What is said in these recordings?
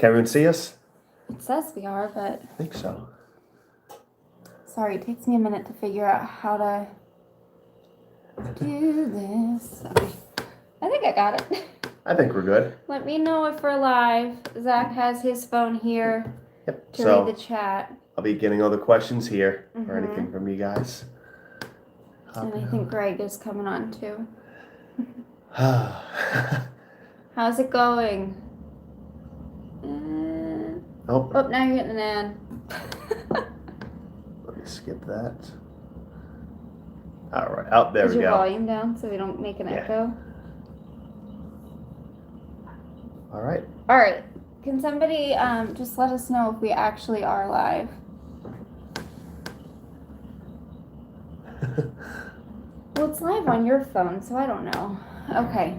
Can everyone see us? It says we are, but... I think so. Sorry, it takes me a minute to figure out how to do this. Okay. I think I got it. I think we're good. Let me know if we're live. Zach has his phone here to read the chat. I'll be getting all the questions here or anything from you guys. And I think Greg is coming on too. How's it going? Oh, now you're getting an ad. Let me skip that. All right. Oh, there we go. Is your volume down so we don't make an echo? All right. All right. Can somebody just let us know if we actually are live? Well, it's live on your phone, so I don't know. Okay.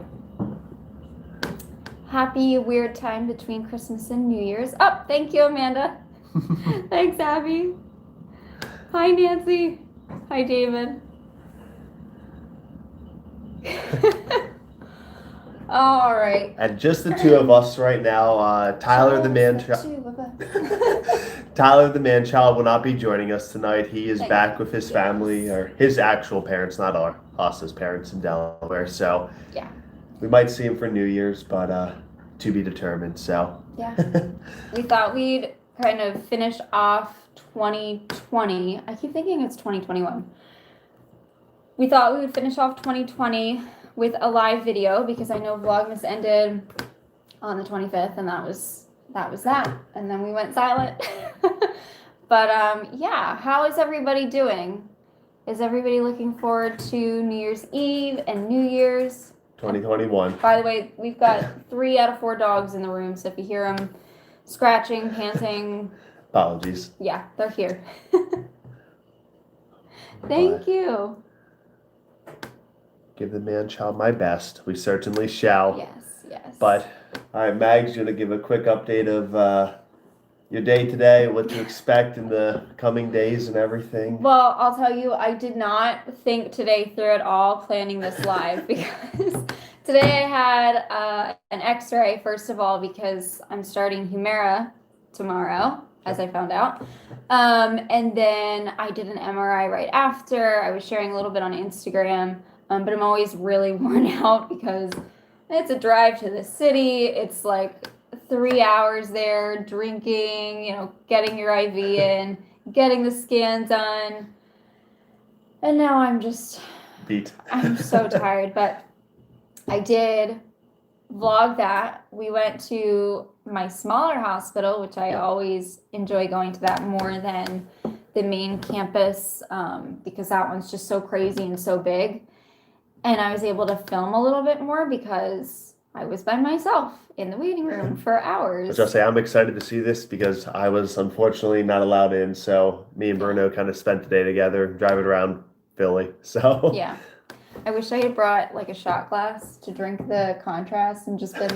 Happy weird time between Christmas and New Year's. Oh, thank you, Amanda. Thanks, Abby. Hi, Nancy. Hi, David. All right. And just the two of us right now. Tyler the man-child will not be joining us tonight. He is back with his family, or his actual parents, not us as parents in Delaware. So yeah, we might see him for New Year's, but to be determined. So yeah, we thought we'd kind of finish off 2020. I keep thinking it's 2021. We thought we would finish off 2020 with a live video because I know Vlogmas ended on the 25th, and that was that. And then we went silent. But yeah, how is everybody doing? Is everybody looking forward to New Year's Eve and New Year's? 2021. By the way, we've got 3 out of 4 dogs in the room, so if you hear them scratching, panting, apologies. Yeah, they're here. Thank you. Give the man-child my best. We certainly shall. Yes, yes. But, all right, Mag's going to give a quick update of your day today, what to expect in the coming days and everything. Well, I'll tell you, I did not think today through at all planning this live because today I had an x-ray, first of all, because I'm starting Humira tomorrow, as I found out. And then I did an MRI right after. I was sharing a little bit on Instagram. But I'm always really worn out because it's a drive to the city. It's like 3 hours there, drinking, getting your IV in, getting the scans done. And now I'm just beat. I'm so tired, but I did vlog that. We went to my smaller hospital, which I always enjoy going to that more than the main campus because that one's just so crazy and so big. And I was able to film a little bit more because I was by myself in the waiting room for hours. I was just say I'm excited to see this because I was unfortunately not allowed in. So me and Bruno kind of spent the day together driving around Philly. So yeah, I wish I had brought like a shot glass to drink the contrast and just been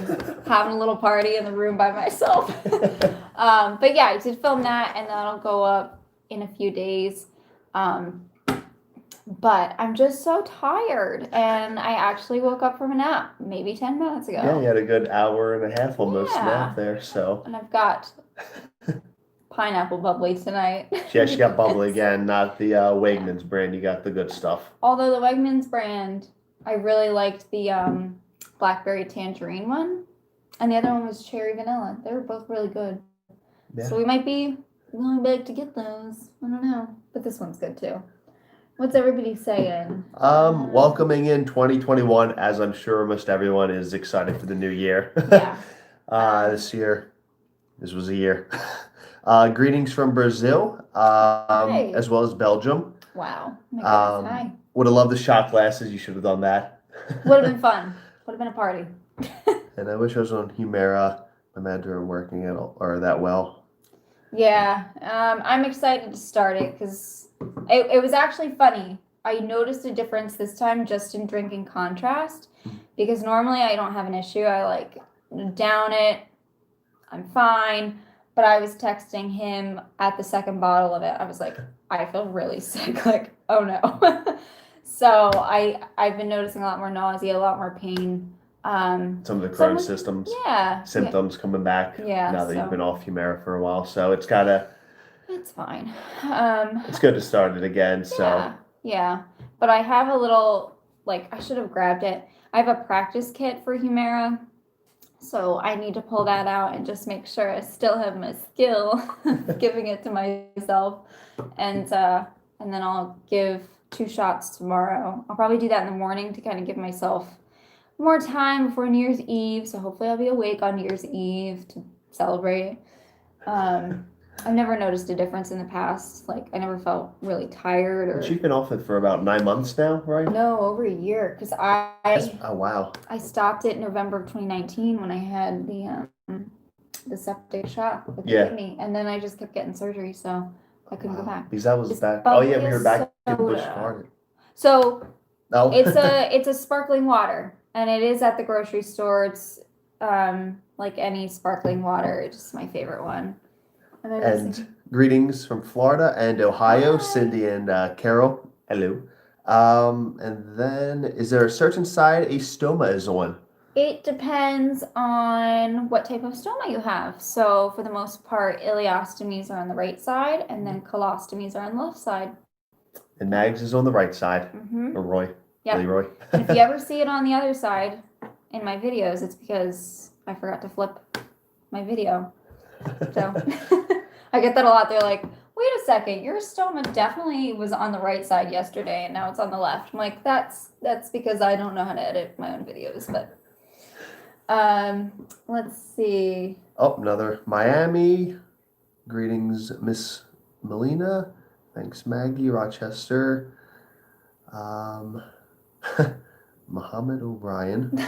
having a little party in the room by myself. But yeah, I did film that, and that'll go up in a few days. But I'm just so tired, and I actually woke up from a nap maybe 10 minutes ago. Yeah, you had a good hour and a half almost nap there, so. And I've got pineapple bubbly tonight. Yeah, she got bubbly again, not the Wegmans brand. You got the good stuff. Although the Wegmans brand, I really liked the blackberry tangerine one, and the other one was cherry vanilla. They were both really good. Yeah. So we might be going back to get those. I don't know, but this one's good too. What's everybody saying? Welcoming in 2021, as I'm sure almost everyone is excited for the new year. Yeah. This was a year. Greetings from Brazil, as well as Belgium. Wow. My goodness, hi. Would have loved the shot glasses. You should have done that. Would have been fun. Would have been a party. And I wish I was on Humira. My Mandarin working that well. Yeah. I'm excited to start it because it was actually funny. I noticed a difference this time just in drinking contrast because normally I don't have an issue. I down it. I'm fine. But I was texting him at the second bottle of it. I was like, I feel really sick. Oh no. So I've been noticing a lot more nausea, a lot more pain. Some of the some Crohn's yeah, symptoms coming back yeah, now that so you've been off Humira for a while. So it's fine. it's good to start it again. So Yeah. But I have a little, like, I should have grabbed it. I have a practice kit for Humira, so I need to pull that out and just make sure I still have my skill of giving it to myself. And then I'll give 2 shots tomorrow. I'll probably do that in the morning to kind of give myself more time before New Year's Eve. So hopefully I'll be awake on New Year's Eve to celebrate. I've never noticed a difference in the past. Like, I never felt really tired or. But you've been off it for about 9 months now, right? No, over a year. Because Oh wow. I stopped it in November of 2019 when I had the septic shock with the kidney, and then I just kept getting surgery, so I couldn't go back. Because that was It's back. Oh yeah, we were back in bubbly Busch soda. Garden. So No. it's a sparkling water, and it is at the grocery store. It's like any sparkling water. It's just my favorite one. And greetings from Florida and Ohio, Hi. Cindy and Carol. Hello. And then, is there a certain side a stoma is on? It depends on what type of stoma you have. So for the most part, ileostomies are on the right side, and then colostomies are on the left side. And Mags is on the right side. Mm-hmm. Or Roy. Yep. Leroy. And if you ever see it on the other side in my videos, it's because I forgot to flip my video. So I get that a lot. They're like, wait a second, your stoma definitely was on the right side yesterday and now it's on the left. I'm like, that's because I don't know how to edit my own videos. But let's see. Oh, another Miami. Greetings, Miss Melina. Thanks, Maggie. Rochester. Muhammad O'Brien.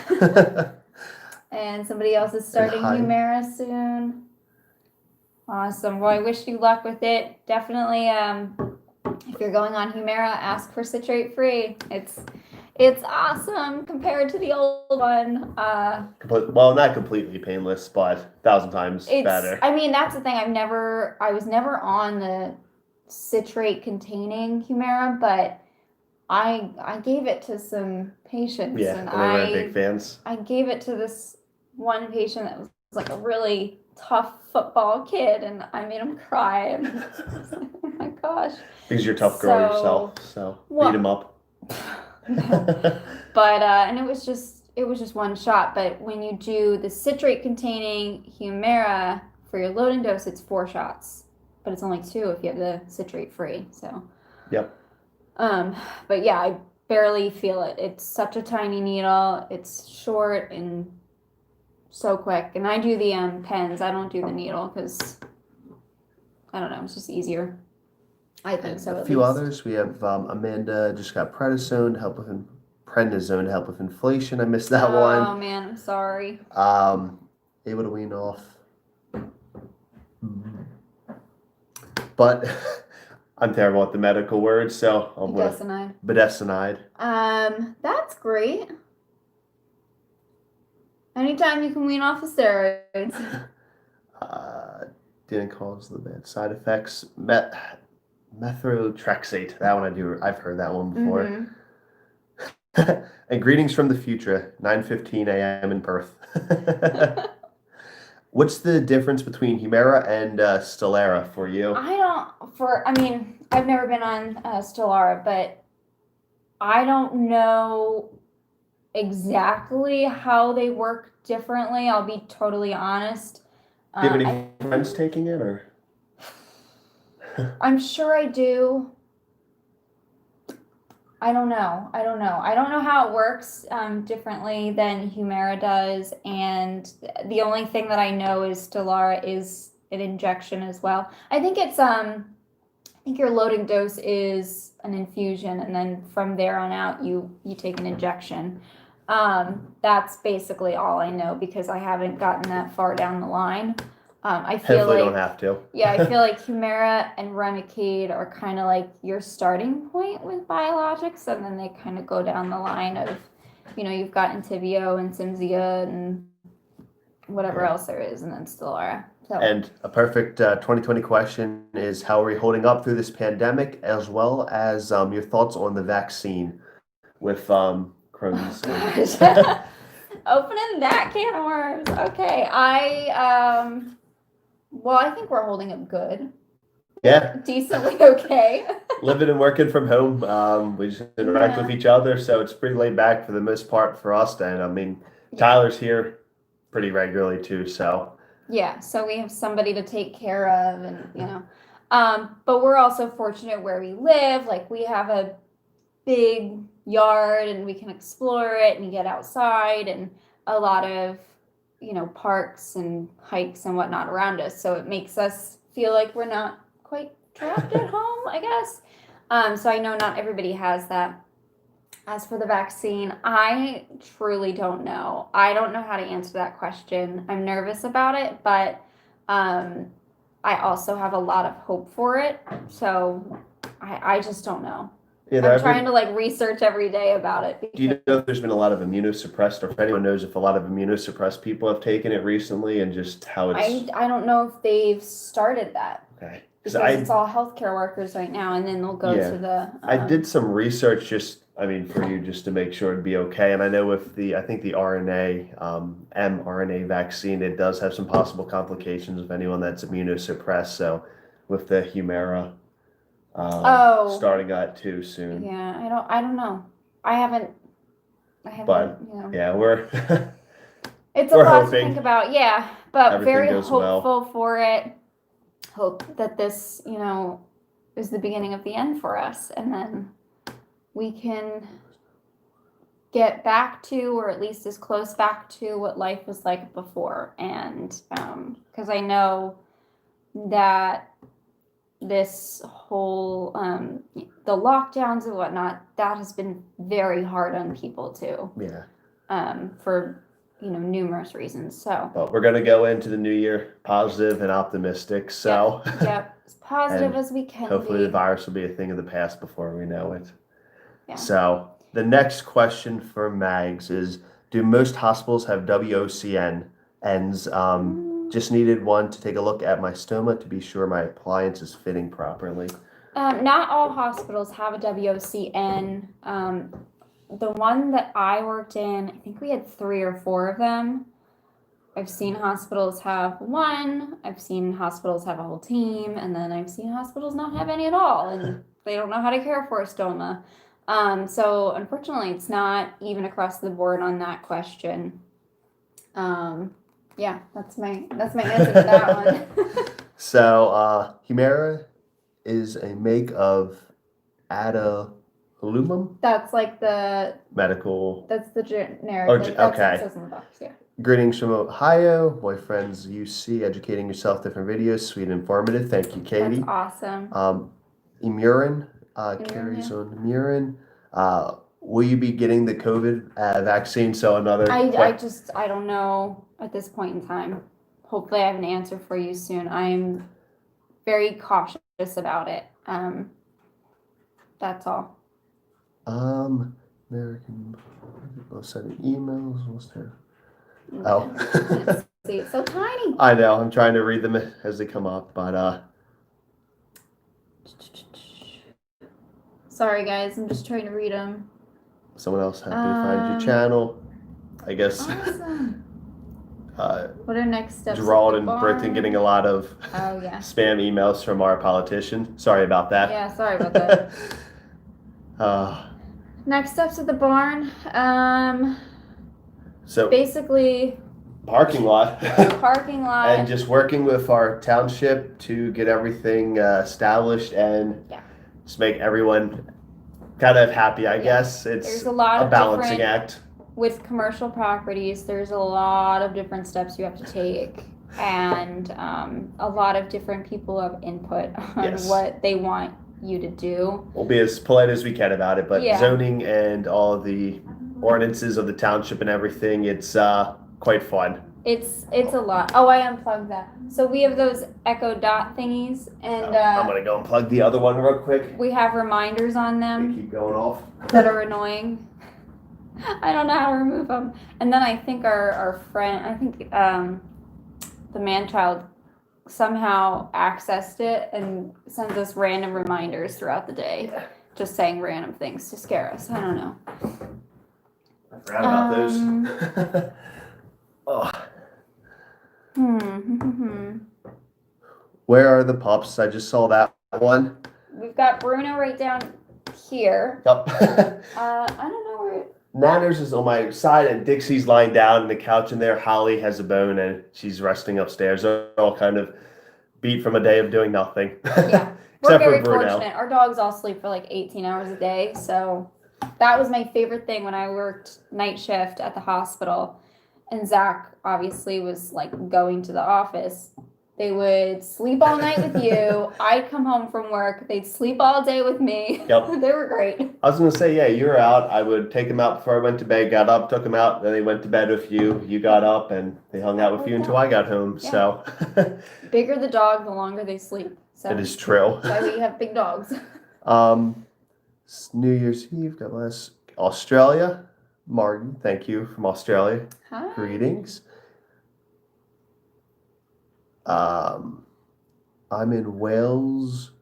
And somebody else is starting hi. Humira soon. Awesome. Well, I wish you luck with it. Definitely, if you're going on Humira, ask for citrate free. It's awesome compared to the old one. Well, not completely painless, but 1,000 times better. I mean, that's the thing. I was never on the citrate containing Humira, but I gave it to some patients. Yeah, and they weren't big fans. I gave it to this one patient that was like a really tough football kid, and I made him cry. And oh my gosh. Because you're a tough girl yourself, so beat him up. But and it was just one shot. But when you do the citrate containing Humira for your loading dose, it's 4 shots, but it's only 2 if you have the citrate free. So. Yep. But yeah, I barely feel it. It's such a tiny needle. It's short and so quick. And I do the pens. I don't do the needle because I don't know. It's just easier. I think so. A few others. We have Amanda just got prednisone to help with inflation. I missed that one. Oh man, I'm sorry. Able to wean off, but I'm terrible at the medical words, so I'm with budesonide. That's great. Anytime you can wean off the steroids. Didn't cause the bad side effects. Methotrexate. That one I do. I've heard that one before. Mm-hmm. And greetings from the future. 9:15 a.m. in Perth. What's the difference between Humira and Stelara for you? I've never been on Stelara, but I don't know exactly how they work differently. I'll be totally honest. Do you have any friends taking it, or? I'm sure I do. I don't know. I don't know how it works differently than Humira does, and the only thing that I know is Stelara is an injection as well. I think it's I think your loading dose is an infusion, and then from there on out you take an injection. That's basically all I know because I haven't gotten that far down the line. I feel Hopefully like don't have to. Yeah, I feel like Humira and Remicade are kind of like your starting point with biologics, and then they kind of go down the line of, you've got Entyvio and Cimzia and whatever else there is, and then Stelara. So. And a perfect 2020 question is, how are we holding up through this pandemic, as well as your thoughts on the vaccine with Crohn's? Opening that can of worms. Okay, well, I think we're holding up good. Yeah. Decently okay. Living and working from home. We just interact with each other, so it's pretty laid back for the most part for us. And I mean, Tyler's here pretty regularly too, so. Yeah, so we have somebody to take care of, and but we're also fortunate where we live. Like, we have a big yard and we can explore it and get outside, and a lot of parks and hikes and whatnot around us, so it makes us feel like we're not quite trapped at home, I guess. So I know not everybody has that. As for the vaccine, I truly don't know. I don't know how to answer that question. I'm nervous about it, but I also have a lot of hope for it, so I just don't know. I'm trying to research every day about it. Do you know if there's been a lot of immunosuppressed, or if anyone knows if a lot of immunosuppressed people have taken it recently, and just how it's... I don't know if they've started that. Okay. Because it's all healthcare workers right now, and then they'll go to the... I did some research for you, just to make sure it'd be okay. And I know with I think the mRNA vaccine, it does have some possible complications with anyone that's immunosuppressed. So with the Humira... starting that too soon. Yeah, I don't know. I haven't. But yeah, we're it's a lot to think about. Yeah, but very hopeful for it. Hope that this, is the beginning of the end for us, and then we can get back to, or at least as close back to, what life was like before. And because I know that this whole the lockdowns and whatnot, that has been very hard on people too. For numerous reasons. So but we're gonna go into the new year positive and optimistic, so yep. As positive as we can. Hopefully the virus will be a thing of the past before we know it. So the next question for Mags is, do most hospitals have WOCN ends? Just needed one to take a look at my stoma to be sure my appliance is fitting properly. Not all hospitals have a WOCN. The one that I worked in, I think we had 3 or 4 of them. I've seen hospitals have one. I've seen hospitals have a whole team, and then I've seen hospitals not have any at all, and they don't know how to care for a stoma. So unfortunately, it's not even across the board on that question. Yeah, that's my answer to that one. So, Humira is a make of adalimumab. That's like the medical. That's the generic. Okay. That's what it says in the box. Yeah. Greetings from Ohio. Boyfriend's UC, educating yourself, different videos, sweet and informative. Thank you, Katie. That's awesome. Imurin, carries on Imurin. Will you be getting the COVID vaccine? So another. I don't know at this point in time. Hopefully, I have an answer for you soon. I'm very cautious about it. That's all. American. I'll send emails. What's there? Oh. See, it's so tiny. I know. I'm trying to read them as they come up, but sorry, guys. I'm just trying to read them. Someone else happy to find your channel. I guess. Awesome. What are next steps? Gerald and Britton getting a lot of spam emails from our politician. Sorry about that. Yeah, sorry about that. Next steps at the barn. So basically parking lot. And just working with our township to get everything established and just make everyone kind of happy, I guess. It's a lot of balancing act. With commercial properties, there's a lot of different steps you have to take, and a lot of different people have input on what they want you to do. We'll be as polite as we can about it, but zoning and all of the ordinances of the township and everything, it's quite fun. It's a lot. Oh, I unplugged that. So we have those Echo Dot thingies, and I'm gonna go unplug the other one real quick. We have reminders on them. They keep going off. That are annoying. I don't know how to remove them. And then I think our friend, the man-child somehow accessed it and sends us random reminders throughout the day, just saying random things to scare us. I don't know. I forgot about Um, those. Oh, where are the pups? I just saw that one. We've got Bruno right down here. Yep. I don't know where. Nanners is on my side, and Dixie's lying down on the couch in there. Holly has a bone, and she's resting upstairs. They're all kind of beat from a day of doing nothing. Yeah, we're Except very for Bruno. fortunate. Our dogs all sleep for like 18 hours a day, so that was my favorite thing when I worked night shift at the hospital. And Zach obviously was like going to the office. They would sleep all night with you. I'd come home from work. They'd sleep all day with me. Yep. They were great. I was going to say, yeah, you were out. I would take them out before I went to bed, got up, took them out, then they went to bed with you. You got up, and they hung out with you until I got home. Yeah. So Bigger the dog, the longer they sleep. So it is true. that's why we have big dogs. It's New Year's Eve, got last Australia. Martin, thank you from Australia. Hi. Greetings. I'm in Wales.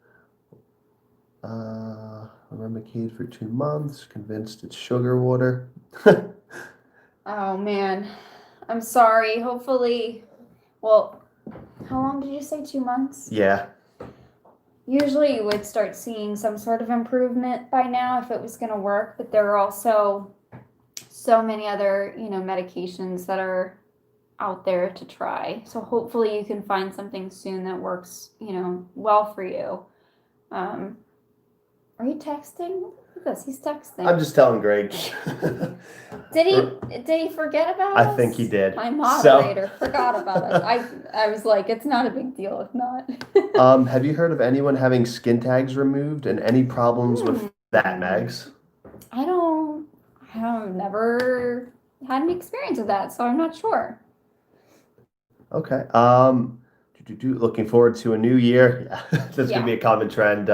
I'm on McCade for 2 months. Convinced it's sugar water. Oh man, I'm sorry. Hopefully, well, how long did you say? 2 months? Yeah. Usually you would start seeing some sort of improvement by now if it was going to work, but there are also so many other, medications that are out there to try. So hopefully you can find something soon that works, well for you. Are you texting? Look at this. He's texting. I'm just telling Greg. Did he forget about us? I think he did. My moderator forgot about us. I was like, it's not a big deal if not. Have you heard of anyone having skin tags removed and any problems with that, Mags? I've never had any experience with that, so I'm not sure. Okay. Looking forward to a new year. Yeah, that's gonna be a common trend.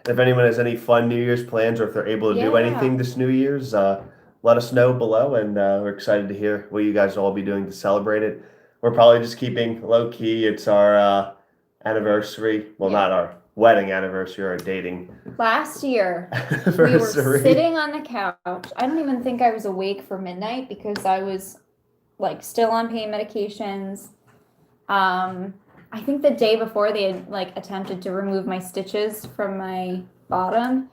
If anyone has any fun New Year's plans, or if they're able to do anything this New Year's, let us know below, and we're excited to hear what you guys will all be doing to celebrate it. We're probably just keeping low key. It's our anniversary. Well, not our wedding anniversary, our dating. Last year, we were sitting on the couch. I don't even think I was awake for midnight because I was like still on pain medications. I think the day before they had like attempted to remove my stitches from my bottom,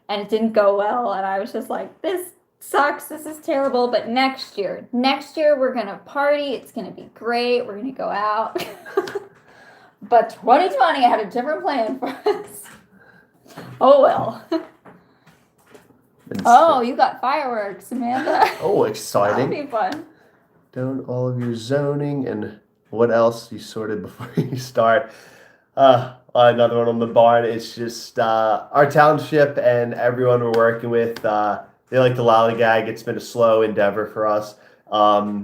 and it didn't go well, and I was just like, this sucks, this is terrible, but next year we're gonna party, it's gonna be great, we're gonna go out. But 2020 had a different plan for us. Oh well. Oh, you got fireworks, Amanda. Oh, exciting. That'll be fun. Down all of your zoning and what else you sorted before you start. Another one on the barn. It's just our township and everyone we're working with. They like to lollygag. It's been a slow endeavor for us,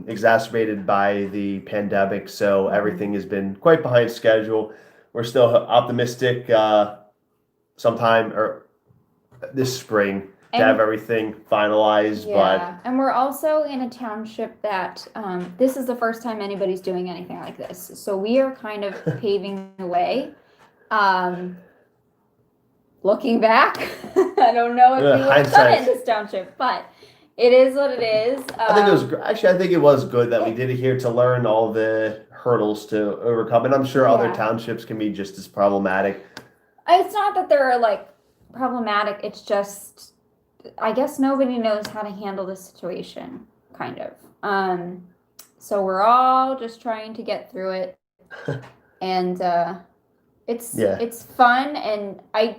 exacerbated by the pandemic. So everything has been quite behind schedule. We're still optimistic sometime or this spring to have everything finalized. And we're also in a township that this is the first time anybody's doing anything like this. So we are kind of paving the way. Looking back, I don't know if we would have done it in this township, but it is what it is. I think it was I think it was good that we did it here to learn all the hurdles to overcome, and I'm sure other townships can be just as problematic. It's not that they're like problematic. It's just, I guess nobody knows how to handle this situation, kind of. So we're all just trying to get through it, and it's fun. And I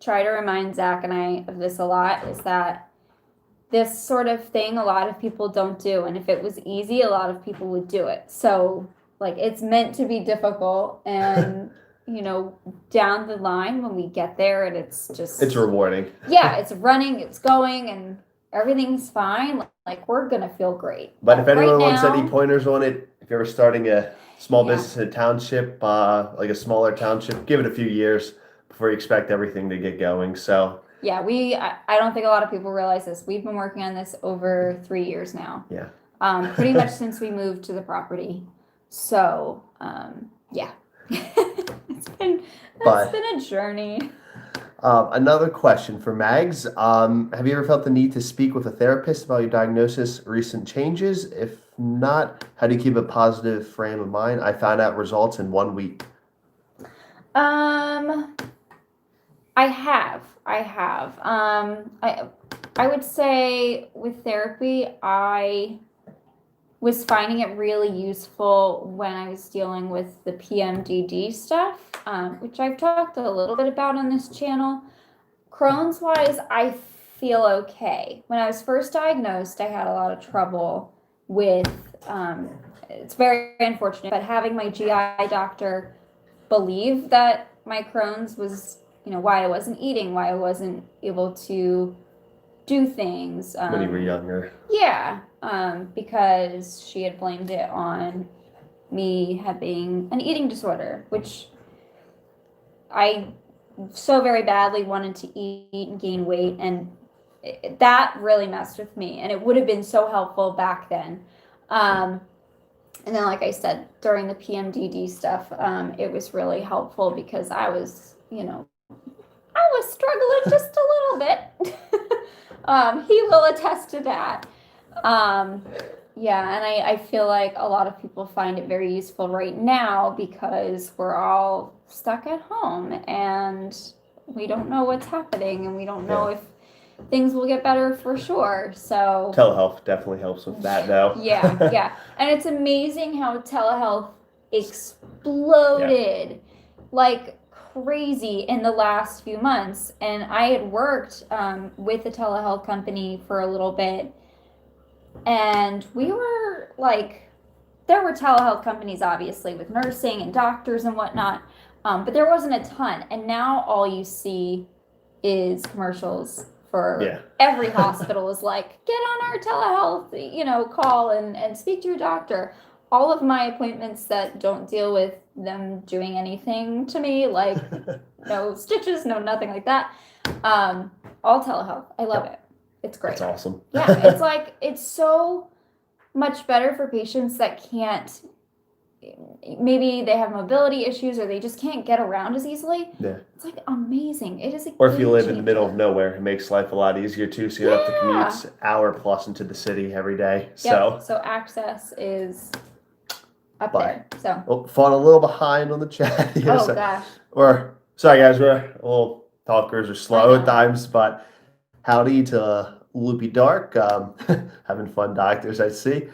try to remind Zach and I of this a lot, is that this sort of thing a lot of people don't do, and if it was easy, a lot of people would do it. So like, it's meant to be difficult, and down the line when we get there, and it's rewarding. Yeah, it's running, it's going, and everything's fine. Like, we're gonna feel great. But if anyone wants any pointers on it, if you're ever starting a small business in a township, like a smaller township, give it a few years before you expect everything to get going. So yeah, I don't think a lot of people realize this. We've been working on this over 3 years now. Yeah. Pretty much since we moved to the property. So yeah. It's been a journey. Another question for Mags. Have you ever felt the need to speak with a therapist about your diagnosis or recent changes? If not, how do you keep a positive frame of mind? I found out results in 1 week. I have. I would say with therapy, I was finding it really useful when I was dealing with the PMDD stuff, which I've talked a little bit about on this channel. Crohn's wise, I feel okay. When I was first diagnosed, I had a lot of trouble with, it's very unfortunate, but having my GI doctor believe that my Crohn's was, why I wasn't eating, why I wasn't able to do things. When you were younger. Yeah, because she had blamed it on me having an eating disorder, which I so very badly wanted to eat and gain weight, and that really messed with me, and it would have been so helpful back then. And then, like I said, during the PMDD stuff, it was really helpful because I was struggling just a little bit. He will attest to that. Yeah, and I feel like a lot of people find it very useful right now because we're all stuck at home and we don't know what's happening and we don't know if things will get better for sure. So telehealth definitely helps with that, though. Yeah. And it's amazing how telehealth exploded like crazy in the last few months. And I had worked with a telehealth company for a little bit, and we were like, there were telehealth companies obviously with nursing and doctors and whatnot, but there wasn't a ton. And now all you see is commercials for every hospital is like, get on our telehealth, call and speak to your doctor. All of my appointments that don't deal with them doing anything to me, like no stitches, no nothing like that, all telehealth. I love it. It's great. It's awesome. Yeah, it's like, it's so much better for patients that can't, maybe they have mobility issues or they just can't get around as easily. Yeah. It's like amazing. It is a Or if you live in the middle of nowhere, it makes life a lot easier too, so you don't have to commute an hour plus into the city every day. So access is up there. So falling a little behind on the chat here. Gosh. Sorry guys, we're a little talkers are slow at times, but howdy to Loopy Dark. Having fun, doctors, I see.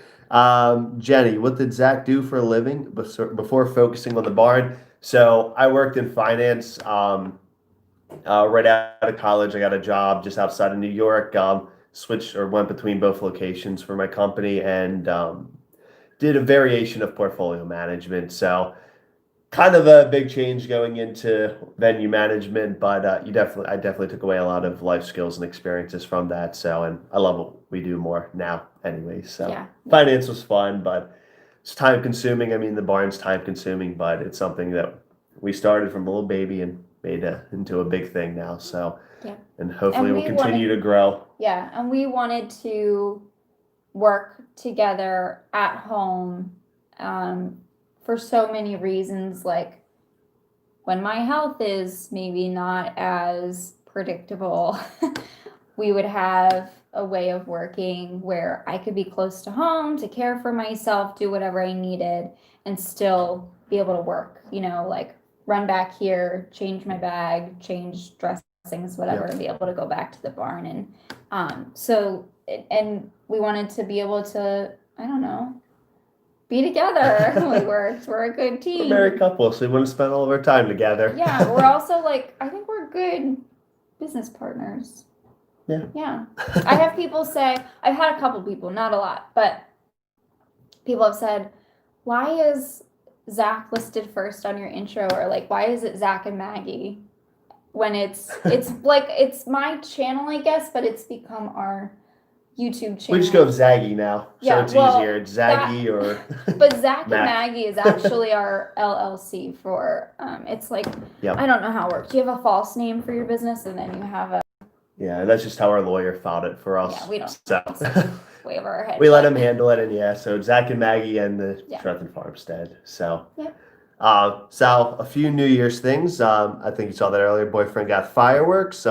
Jenny, what did Zach do for a living before focusing on the barn? So I worked in finance right out of college. I got a job just outside of New York, went between both locations for my company, and did a variation of portfolio management. So kind of a big change going into venue management, but I definitely took away a lot of life skills and experiences from that. So, and I love what we do more now anyway. So finance was fun, but it's time consuming. I mean, the barn's time consuming, but it's something that we started from a little baby and made into a big thing now. So, and hopefully we'll continue to grow. Yeah. And we wanted to work together at home, for so many reasons, like when my health is maybe not as predictable, we would have a way of working where I could be close to home to care for myself, do whatever I needed, and still be able to work, like run back here, change my bag, change dressings, whatever, and be able to go back to the barn. And and we wanted to be able to, I don't know, be together. We're a good team. We're a married couple, so we want to spend all of our time together. Yeah, we're also I think we're good business partners. Yeah. I have people say, I've had a couple people, not a lot, but people have said, why is Zach listed first on your intro? Or why is it Zach and Maggie? When it's it's my channel, I guess, but it's become our YouTube channel. We just go with Zaggy now, so it's easier. It's Zaggy or. But Zach and Maggie is actually our LLC for. It's I don't know how it works. You have a false name for your business, and then you have a. Yeah, that's just how our lawyer filed it for us. Yeah, we don't. So. Way over our head. We let him handle it, and so Zach and Maggie and the Stratton Farmstead. So. Yep. Sal, a few New Year's things. I think you saw that earlier. Boyfriend got fireworks.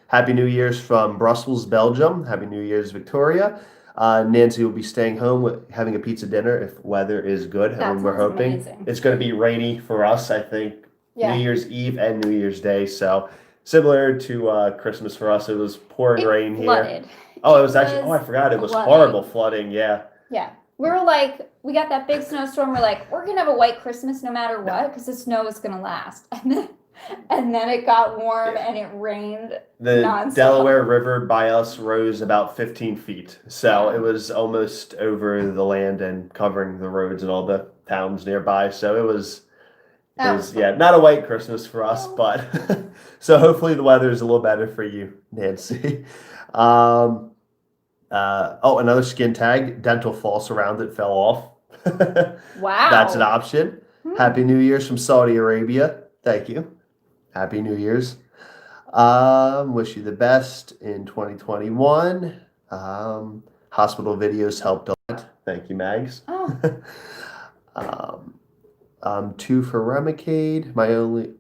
Happy New Year's from Brussels, Belgium. Happy New Year's, Victoria. Nancy will be staying home having a pizza dinner if weather is good. That And we're sounds hoping amazing. it's going to be rainy for us, I think, Yeah. New Year's Eve and New Year's Day. So similar to Christmas for us, it was pouring rain here. Flooded. Oh, it was actually, I forgot. It was flooding. horrible flooding. Yeah. Yeah. We were like, we got that big snowstorm. We're like, we're going to have a white Christmas no matter what because the snow is going to last. And then it got warm and it rained. The nonstop. Delaware River by us rose about 15 feet. So it was almost over the land and covering the roads and all the towns nearby. So it was not a white Christmas for us, but so hopefully the weather is a little better for you, Nancy. Another skin tag, dental floss around it fell off. Wow. That's an option. Happy New Year's from Saudi Arabia. Thank you. Happy New Year's. Wish you the best in 2021. Hospital videos helped a lot. Thank you, Mags. Oh. 2 for Remicade.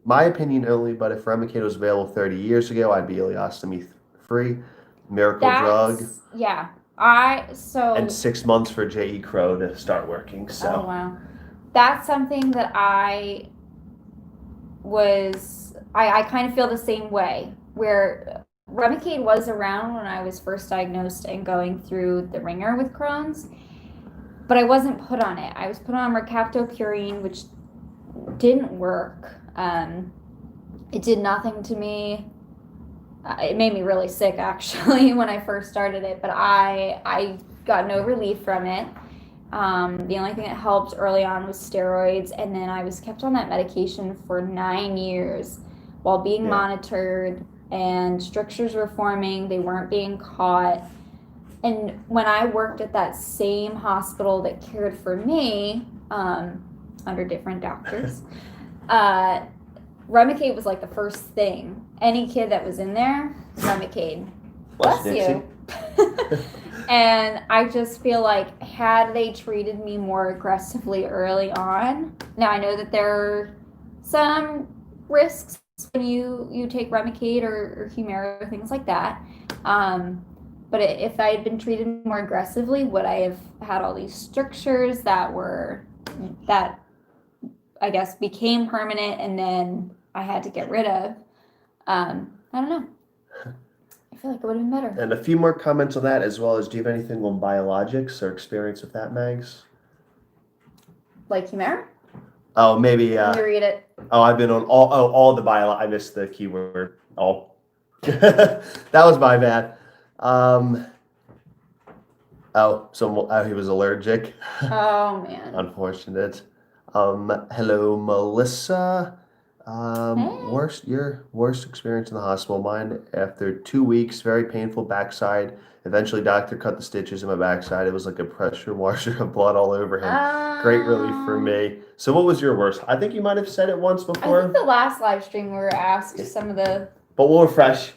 My opinion only, but if Remicade was available 30 years ago, I'd be ileostomy free. Miracle drug. Yeah. And 6 months for J.E. Crow to start working. So. Oh, wow. That's something that I kind of feel the same way, where Remicade was around when I was first diagnosed and going through the ringer with Crohn's, but I wasn't put on it. I was put on mercaptopurine, which didn't work. It did nothing to me. It made me really sick, actually, when I first started it, but I got no relief from it. The only thing that helped early on was steroids, and then I was kept on that medication for 9 years while being monitored, and strictures were forming. They weren't being caught. And when I worked at that same hospital that cared for me, under different doctors, Remicade was like the first thing. Any kid that was in there, Remicade. Bless you. And I just feel like had they treated me more aggressively early on, now I know that there are some risks when you take Remicade or Humira, things like that. But if I had been treated more aggressively, would I have had all these strictures that I guess became permanent and then I had to get rid of? I don't know. I feel like it would have been better. And a few more comments on that, as well as, do you have anything on biologics or experience with that, Mags? Like Humira? Oh, maybe. Let me read it. Oh, I've been on all the bio. I missed the keyword. All. That was my bad. He was allergic. Oh man. Unfortunate. Hello, Melissa. Your worst experience in the hospital. Mine, after 2 weeks, very painful backside. Eventually, doctor cut the stitches in my backside. It was like a pressure washer of blood all over him. Great relief for me. So what was your worst? I think you might have said it once before. I think the last live stream we were asked some of the... But we'll refresh.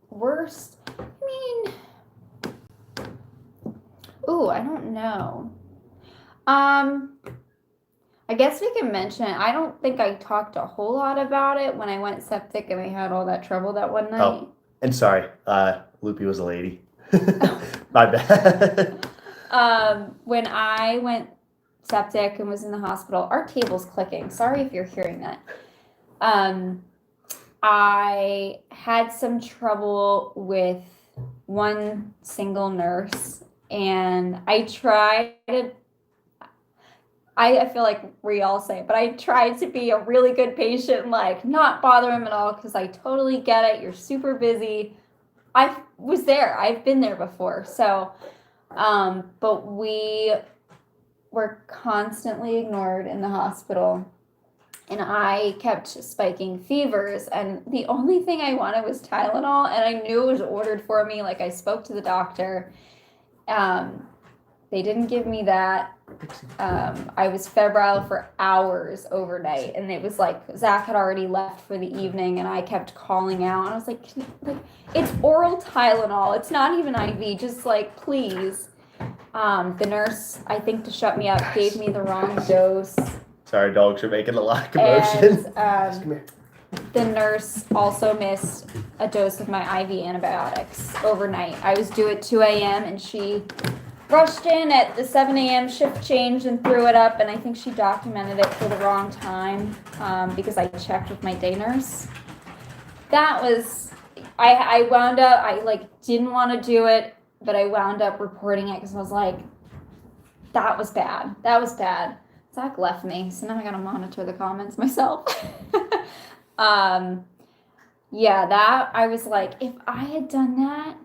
Worst? I don't know. I guess we can mention it. I don't think I talked a whole lot about it when I went septic and I had all that trouble that one night. Oh, and sorry, Loopy was a lady. My bad. When I went septic and was in the hospital, our table's clicking. Sorry if you're hearing that. I had some trouble with one single nurse, and I tried to, I feel like we all say it, but I tried to be a really good patient, like not bother him at all, because I totally get it. You're super busy. I was there. I've been there before. So, but we were constantly ignored in the hospital, and I kept spiking fevers, and the only thing I wanted was Tylenol, and I knew it was ordered for me. Like, I spoke to the doctor. They didn't give me that. I was febrile for hours overnight, and it was like Zach had already left for the evening, and I kept calling out, and I was like, it's oral Tylenol. It's not even IV. Just like, please. The nurse, I think to shut me up, gave me the wrong dose. Sorry, dogs are making a lot of commotion. And Come here. the nurse also missed a dose of my IV antibiotics overnight. I was due at 2 a.m. and she rushed in at the 7 a.m. shift change and threw it up, and I think she documented it for the wrong time because I checked with my day nurse. That was, I wound up, I didn't want to do it, but I wound up reporting it because I was like, that was bad. That was bad. Zach left me, so now I gotta monitor the comments myself. Yeah, that I was like, if I had done that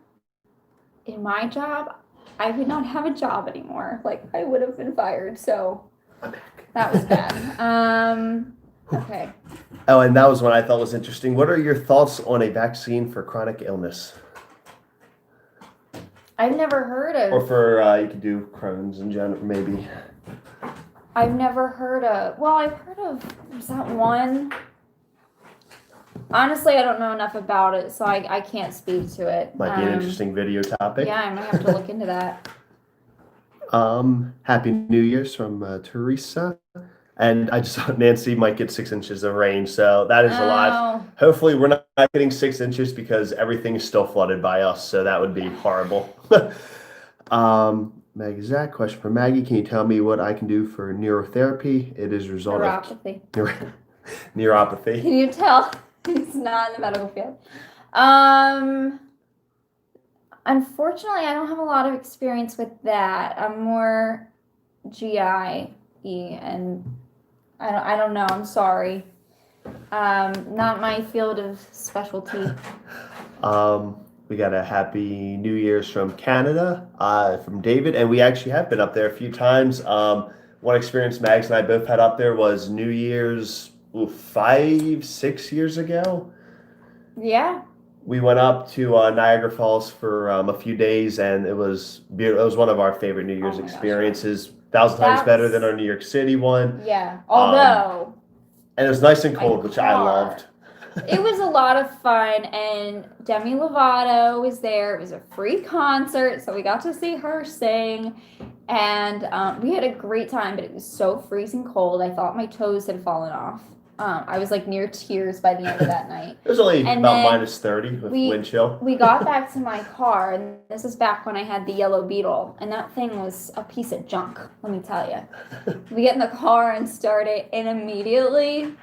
in my job, I would not have a job anymore. Like, I would have been fired. So that was bad. Okay. Oh, and that was one I thought was interesting. What are your thoughts on a vaccine for chronic illness? I've never heard of. Or for, you could do Crohn's in general, maybe. I've never heard of. Well, I've heard of. Was that one? Honestly, I don't know enough about it, so I can't speak to it. Might be an interesting video topic. Yeah, I might have to look into that. Happy New Year's from Teresa. And I just thought Nancy might get 6 inches of rain, so that is a lot. Hopefully we're not getting 6 inches because everything is still flooded by us, so that would be horrible. Maggie Zach, question for Maggie. Can you tell me what I can do for neurotherapy? It is a result Neuropathy. of neuropathy. Can you tell? He's not in the medical field. Unfortunately, I don't have a lot of experience with that. I'm more GI-y, and I don't know. I'm sorry. Not my field of specialty. We got a happy New Year's from Canada, from David, and we actually have been up there a few times. One experience Mags and I both had up there was New Year's 5-6 years ago. Yeah. We went up to Niagara Falls for a few days, and it was beautiful. It was one of our favorite New Year's experiences. Gosh. 1,000 times better than our New York City one. Yeah. Although. And it was nice and cold, which I loved. It was a lot of fun, and Demi Lovato was there. It was a free concert, so we got to see her sing, and we had a great time, but it was so freezing cold. I thought my toes had fallen off. I was near tears by the end of that night. It was only about minus 30 with wind chill. We got back to my car, and this is back when I had the yellow Beetle, and that thing was a piece of junk, let me tell you. We get in the car and start it, and immediately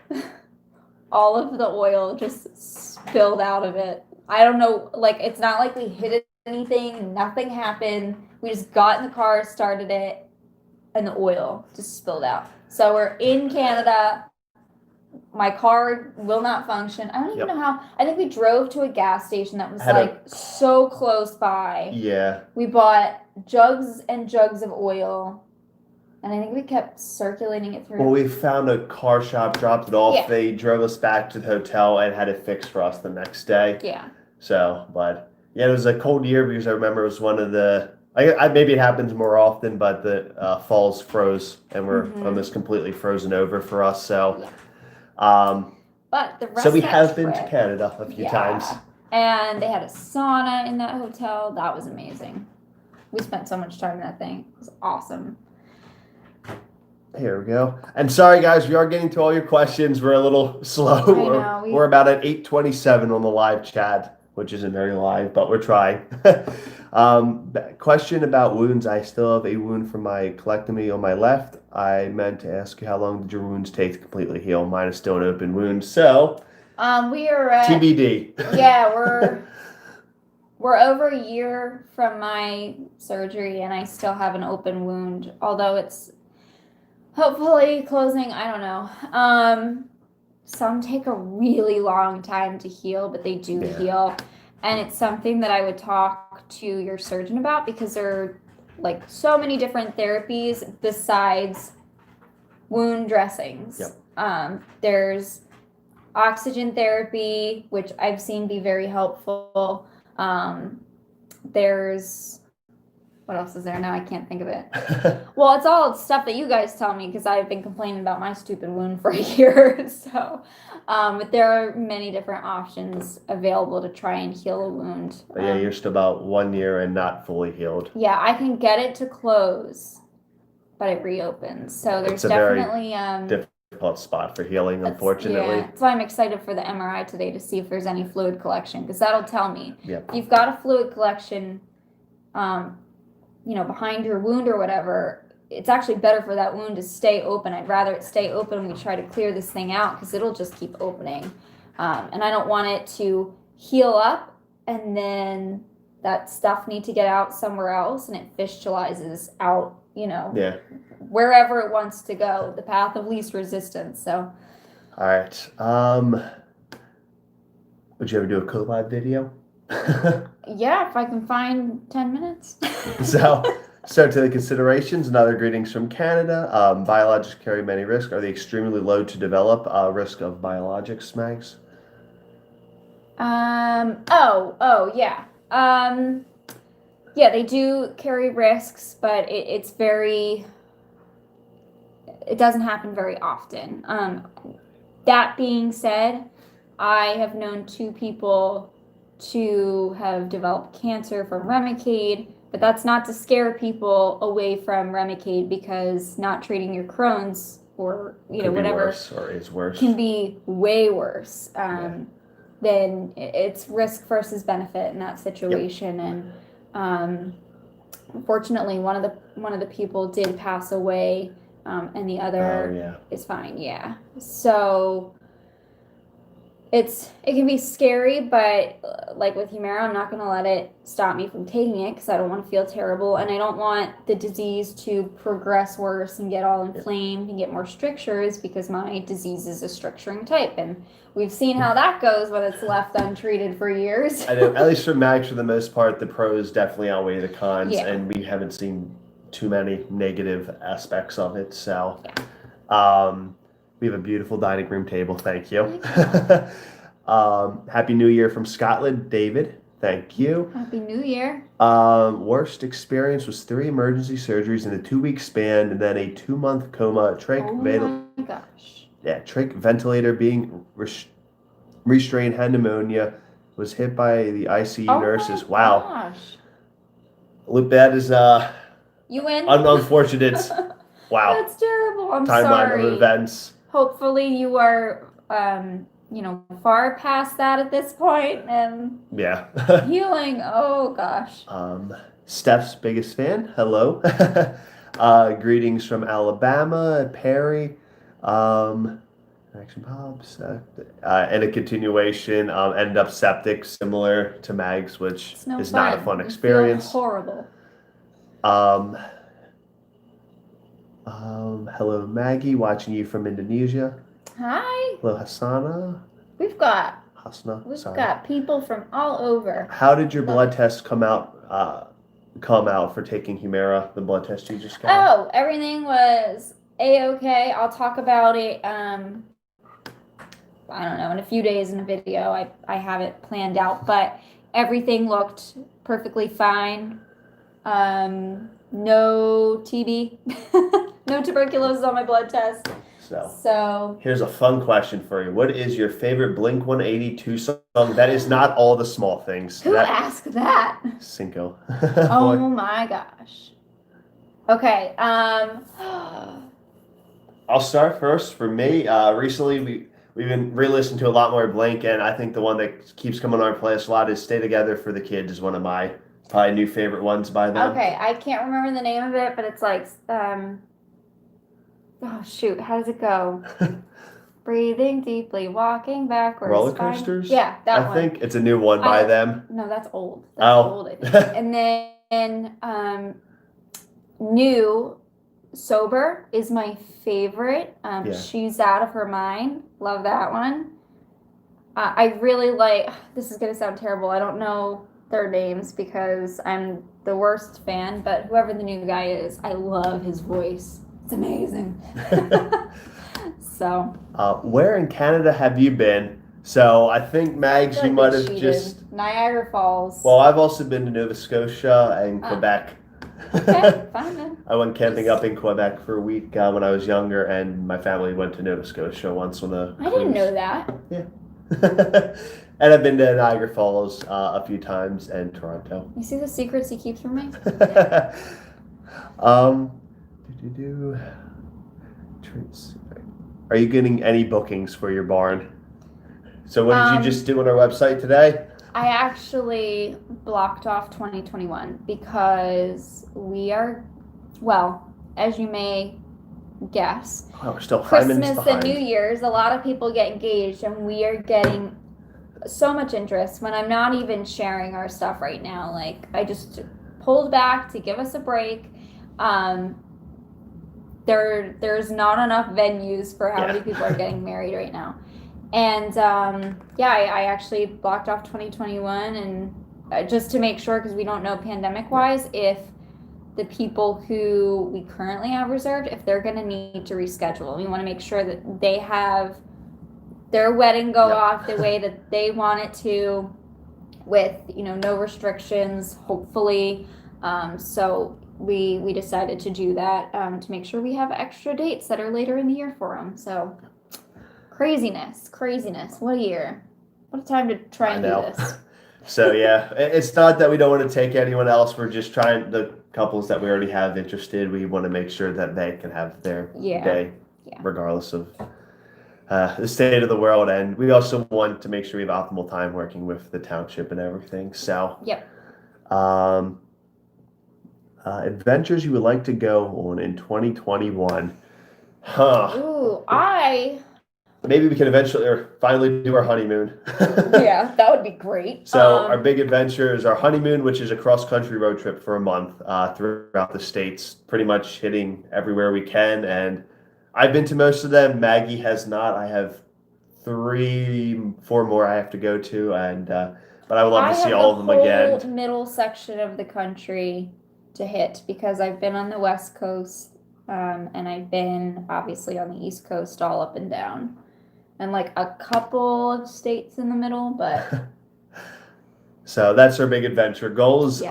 all of the oil just spilled out of it. I don't know, it's not like we hit anything, nothing happened. We just got in the car, started it, and the oil just spilled out. So we're in Canada. My car will not function. I don't even know how. I think we drove to a gas station that was so close by. Yeah. We bought jugs and jugs of oil, and I think we kept circulating it through. Well, we found a car shop, dropped it off. Yeah. They drove us back to the hotel and had it fixed for us the next day. Yeah. So, but yeah, it was a cold year because I remember it was one of the. Maybe it happens more often, but the falls froze and we're almost completely frozen over for us. So. Yeah. But the rest so we have been to Canada a few times. And they had a sauna in that hotel. That was amazing. We spent so much time in that thing. It was awesome. Here we go. And sorry, guys, we are getting to all your questions. We're a little slow. I know. We're about at 8:27 on the live chat, which isn't very live, but we're trying. Question about wounds. I still have a wound from my colectomy on my left. I meant to ask you, how long did your wounds take to completely heal? Mine is still an open wound. So, we are at TBD. Yeah, we're over a year from my surgery, and I still have an open wound. Although it's hopefully closing. I don't know. Some take a really long time to heal, but they do heal. And it's something that I would talk to your surgeon about because there are so many different therapies besides wound dressings. Yep. There's oxygen therapy, which I've seen be very helpful. There's what else is there? Now I can't think of it. Well, it's all stuff that you guys tell me because I've been complaining about my stupid wound for a year. So, but there are many different options available to try and heal a wound. But yeah, you're still about 1 year and not fully healed. Yeah, I can get it to close, but it reopens. So there's definitely difficult spot for healing, unfortunately. Yeah, that's why I'm excited for the MRI today to see if there's any fluid collection because that'll tell me. Yep. If you've got a fluid collection, behind your wound or whatever, it's actually better for that wound to stay open. I'd rather it stay open when we try to clear this thing out because it'll just keep opening. And I don't want it to heal up and then that stuff need to get out somewhere else and it fistulizes out, wherever it wants to go, the path of least resistance. So. All right. Would you ever do a collab video? Yeah, if I can find 10 minutes. So to the considerations and other greetings from Canada. Biologics carry many risks. Are they extremely low to develop? Risk of biologics, Mags? Yeah. Yeah, they do carry risks, but it doesn't happen very often. That being said, I have known 2 people to have developed cancer from Remicade, but that's not to scare people away from Remicade because not treating your Crohn's or whatever is worse can be way worse. Then it's risk versus benefit in that situation. Yep. And unfortunately, one of the people did pass away, and the other is fine. Yeah, so. It can be scary, but like with Humira, I'm not going to let it stop me from taking it because I don't want to feel terrible. And I don't want the disease to progress worse and get all inflamed and get more strictures because my disease is a stricturing type. And we've seen how that goes when it's left untreated for years. I know, at least for Mags, for the most part, the pros definitely outweigh the cons. Yeah. And we haven't seen too many negative aspects of it. So, we have a beautiful dining room table. Thank you. Happy New Year from Scotland, David. Thank you. Happy New Year. Worst experience was 3 emergency surgeries in a 2-week span and then a 2-month coma. My gosh. Yeah, trach ventilator being restrained, had pneumonia, was hit by the ICU nurses. Wow. Gosh. Luke, that is you win. Unfortunate. Wow. That's terrible. I'm sorry. Timeline of events. Hopefully you are, far past that at this point and healing. Oh gosh. Steph's biggest fan. Hello. Greetings from Alabama, Perry. Action pops. And a continuation. Ended up septic, similar to Mags, which is not a fun experience. Horrible. Hello, Maggie, watching you from Indonesia. Hi. Hello, Hassana. We've got people from all over. How did your blood test come out for taking Humira, the blood test you just got? Oh, everything was A-okay. I'll talk about it, I don't know, in a few days in a video. I have it planned out, but everything looked perfectly fine. No TB. No tuberculosis on my blood test. So here's a fun question for you. What is your favorite Blink-182 song? That is not All the Small Things. Who asked that? Cinco. Oh my gosh. Okay. I'll start first. For me, recently we've been re-listening to a lot more Blink, and I think the one that keeps coming on our playlist a lot is "Stay Together for the Kids" is one of my probably new favorite ones by them. Okay, I can't remember the name of it, but it's like oh shoot, how does it go? Breathing deeply, walking backwards. Roller Coasters? Yeah, that one. I think it's a new one by them. No, that's old. That's old, I think. And then new Sober is my favorite. She's Out of Her Mind. Love that one. I really like, this is going to sound terrible. I don't know their names because I'm the worst fan, but whoever the new guy is, I love his voice. It's amazing. So. Where in Canada have you been? So I think, Mags, you might have just... Niagara Falls. Well, I've also been to Nova Scotia and Quebec. Okay, fine then. I went camping up in Quebec for a week when I was younger, and my family went to Nova Scotia once on a I didn't cruise. know that. Yeah. And I've been to Niagara Falls a few times and Toronto. You see the secrets he keeps from me? um, do. Are you getting any bookings for your barn? So what did you just do on our website today? I actually blocked off 2021 because we are, well, as you may guess, Oh, we're still 5 minutes Christmas behind. and New Year's, a lot of people get engaged, and we are getting so much interest when I'm not even sharing our stuff right now. Like, I just pulled back to give us a break. There's not enough venues for how many people are getting married right now. And I actually blocked off 2021, and just to make sure, because we don't know pandemic wise if the people who we currently have reserved, if they're going to need to reschedule. We want to make sure that they have their wedding go off the way that they want it to, with no restrictions, hopefully. So we decided to do that to make sure we have extra dates that are later in the year for them. So craziness. What a year. What a time to try and do this. So yeah, it's not that we don't want to take anyone else. We're just trying, the couples that we already have interested, we want to make sure that they can have their day, regardless of the state of the world. And we also want to make sure we have optimal time working with the township and everything. So adventures you would like to go on in 2021. Maybe we can eventually or finally do our honeymoon. Yeah, that would be great. So our big adventure is our honeymoon, which is a cross-country road trip for a month throughout the states, pretty much hitting everywhere we can. And I've been to most of them. Maggie has not. I have 3, 4 more I have to go to, and but I would love to see all of them again. I have the whole middle section of the country to hit because I've been on the West Coast and I've been obviously on the East Coast, all up and down. And like a couple of states in the middle, but so that's our big adventure goals.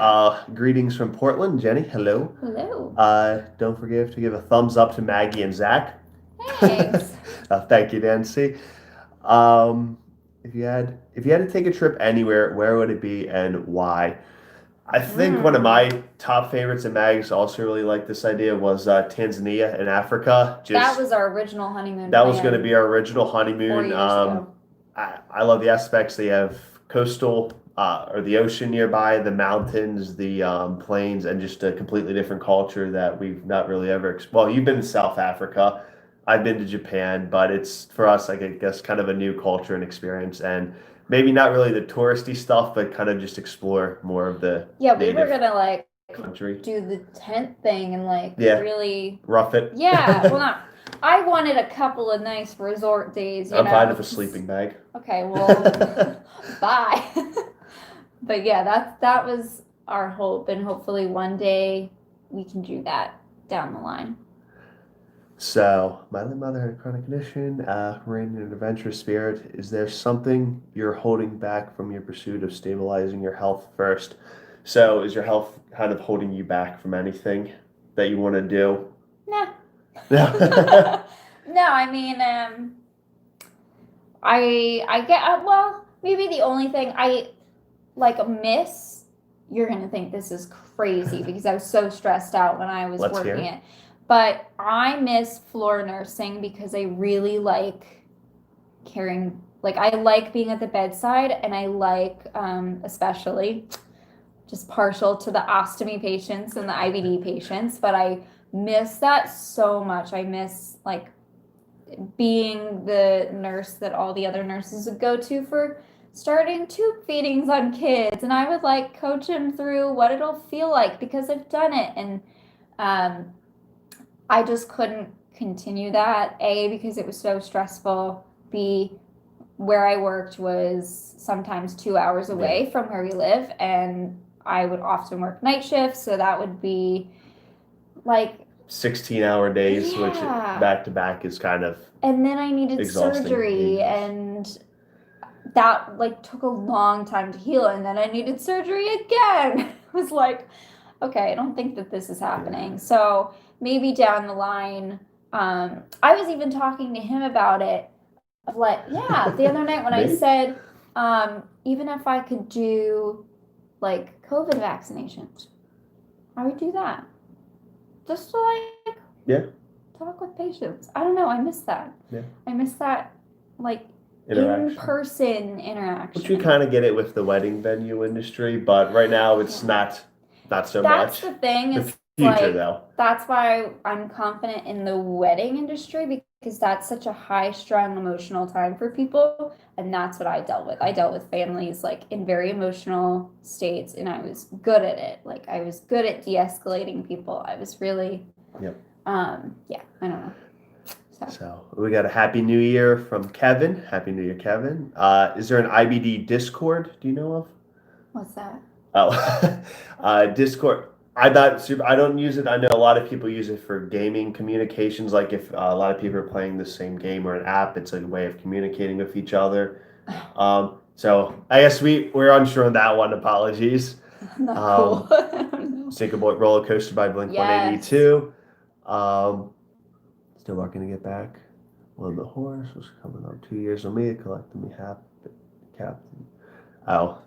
Greetings from Portland, Jenny. Hello. Don't forget to give a thumbs up to Maggie and Zach. Thanks. Thank you, Nancy. If you had to take a trip anywhere, where would it be and why? I think one of my top favorites, and Mags also really liked this idea, was Tanzania in Africa. That was our original honeymoon. That was going to be our original honeymoon. 4 years ago. I love the aspects. They have coastal or the ocean nearby, the mountains, the plains, and just a completely different culture that we've not really ever. Well, you've been to South Africa. I've been to Japan, but it's for us, like, I guess, kind of a new culture and experience, and maybe not really the touristy stuff, but kind of just explore more of the we were gonna like country, do the tent thing and like really rough it. Well, I wanted a couple of nice resort days. I'm fine with a sleeping bag. Okay, well, bye. But yeah, that was our hope, and hopefully one day we can do that down the line. So, my late mother had a chronic condition, ran an adventurous spirit. Is there something you're holding back from your pursuit of stabilizing your health first? So, is your health kind of holding you back from anything that you want to do? Nah. No, I mean, I get, well, maybe the only thing I miss, you're going to think this is crazy because I was so stressed out when I was working it. But I miss floor nursing because I really like caring. Like, I like being at the bedside, and I like, especially, just partial to the ostomy patients and the IBD patients. But I miss that so much. I miss, like, being the nurse that all the other nurses would go to for starting tube feedings on kids. And I would, like, coach them through what it'll feel like because I've done it. And, I just couldn't continue that, A, because it was so stressful, B, where I worked was sometimes 2 hours away from where we live, and I would often work night shifts, so that would be like 16-hour days, which back to back is kind of and then I needed surgery, and that like took a long time to heal, and then I needed surgery again. It was like okay, I don't think that this is happening. Yeah. So maybe down the line, I was even talking to him about it. The other night when I said, even if I could do like COVID vaccinations, I would do that. Just to talk with patients. I don't know. I miss that. Yeah. I miss that in-person interaction. Which we kind of get it with the wedding venue industry, but right now it's not so much. That's the thing. The future, though. That's why I'm confident in the wedding industry, because that's such a high-strung emotional time for people, and that's what I dealt with. I dealt with families in very emotional states, and I was good at it. I was good at de-escalating people. I was really, I don't know. So we got a Happy New Year from Kevin. Happy New Year, Kevin. Is there an IBD Discord? Do you know of? What's that? Oh, Discord. I don't use it. I know a lot of people use it for gaming communications. Like if a lot of people are playing the same game or an app, it's a way of communicating with each other. So I guess we're unsure on that one. Apologies. Not cool. Single Boy Roller Coaster by Blink-182. Still working to get back. Well, the horse was coming on 2 years on me, collecting me half captain. Oh,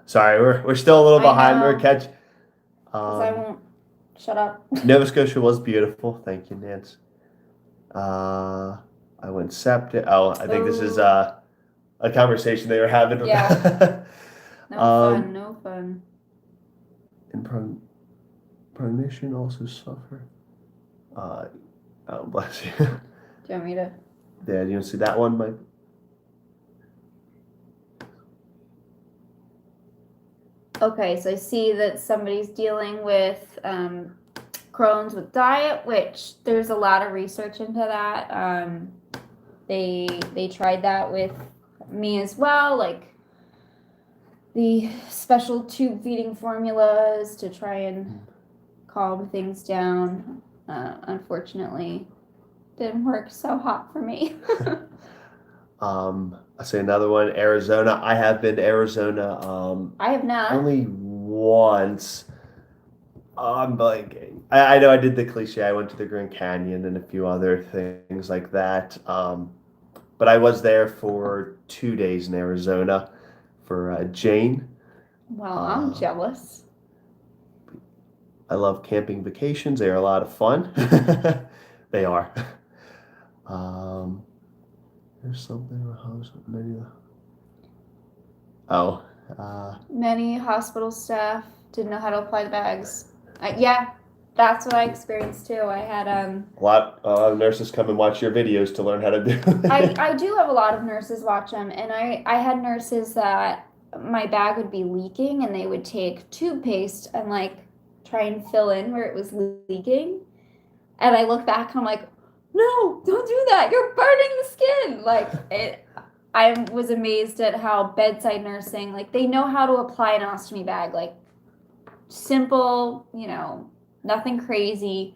sorry, we're still a little behind. We're catch. I won't shut up. Nova Scotia was beautiful. Thank you, Nance. I went septic. Oh, I think this is a conversation they were having. Yeah. No fun. And premonition also suffer. Oh, bless you. Do you want me to? Yeah, you want to see that one, Mike? Okay, so I see that somebody's dealing with Crohn's with diet, which there's a lot of research into that. They tried that with me as well, the special tube feeding formulas to try and calm things down. Unfortunately, didn't work so hot for me. I say another one, Arizona. I have been to Arizona. I have not. Only once. I'm blanking. I know I did the cliche. I went to the Grand Canyon and a few other things like that. But I was there for 2 days in Arizona for Jane. Well, I'm jealous. I love camping vacations. They are a lot of fun. They are. There's something many hospital staff didn't know how to apply the bags. That's what I experienced too. I had a lot of nurses come and watch your videos to learn how to do it. I do have a lot of nurses watch them, and I had nurses that my bag would be leaking, and they would take tube paste and try and fill in where it was leaking. And I look back and I'm like, no, don't do that. You're burning the skin. I was amazed at how bedside nursing, they know how to apply an ostomy bag, simple, nothing crazy.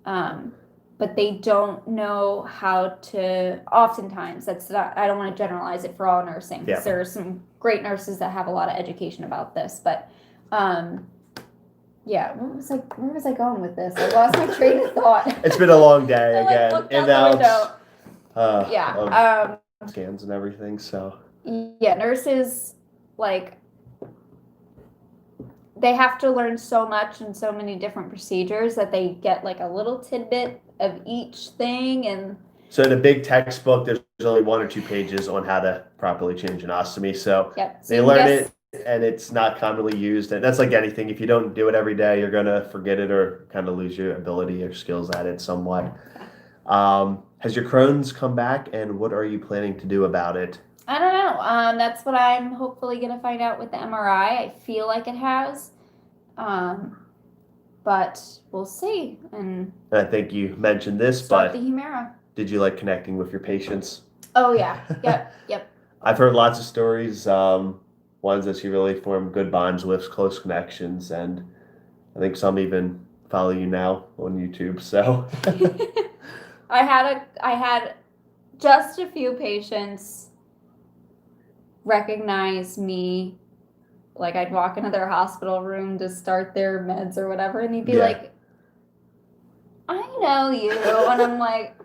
But they don't know how to, oftentimes, I don't want to generalize it for all nursing, because there are some great nurses that have a lot of education about this, but, where was I going with this? I lost my train of thought. It's been a long day again. And now scans and everything, so. Yeah, nurses, they have to learn so much and so many different procedures that they get a little tidbit of each thing. And so in a big textbook, there's only 1 or 2 pages on how to properly change an ostomy. So they learn it. And it's not commonly used, and that's like anything. If you don't do it every day, you're gonna forget it or kind of lose your ability or skills at it somewhat. Has your Crohn's come back, and what are you planning to do about it? I don't know. That's what I'm hopefully gonna find out with the MRI. I feel like it has, but we'll see. And I think you mentioned this, but the Humira. Did you like connecting with your patients? Oh yeah. Yep. I've heard lots of stories. Ones that you really form good bonds with, close connections, and I think some even follow you now on YouTube. So I had just a few patients recognize me like I'd walk into their hospital room to start their meds or whatever, and he'd be Yeah. like, I know you. And I'm like,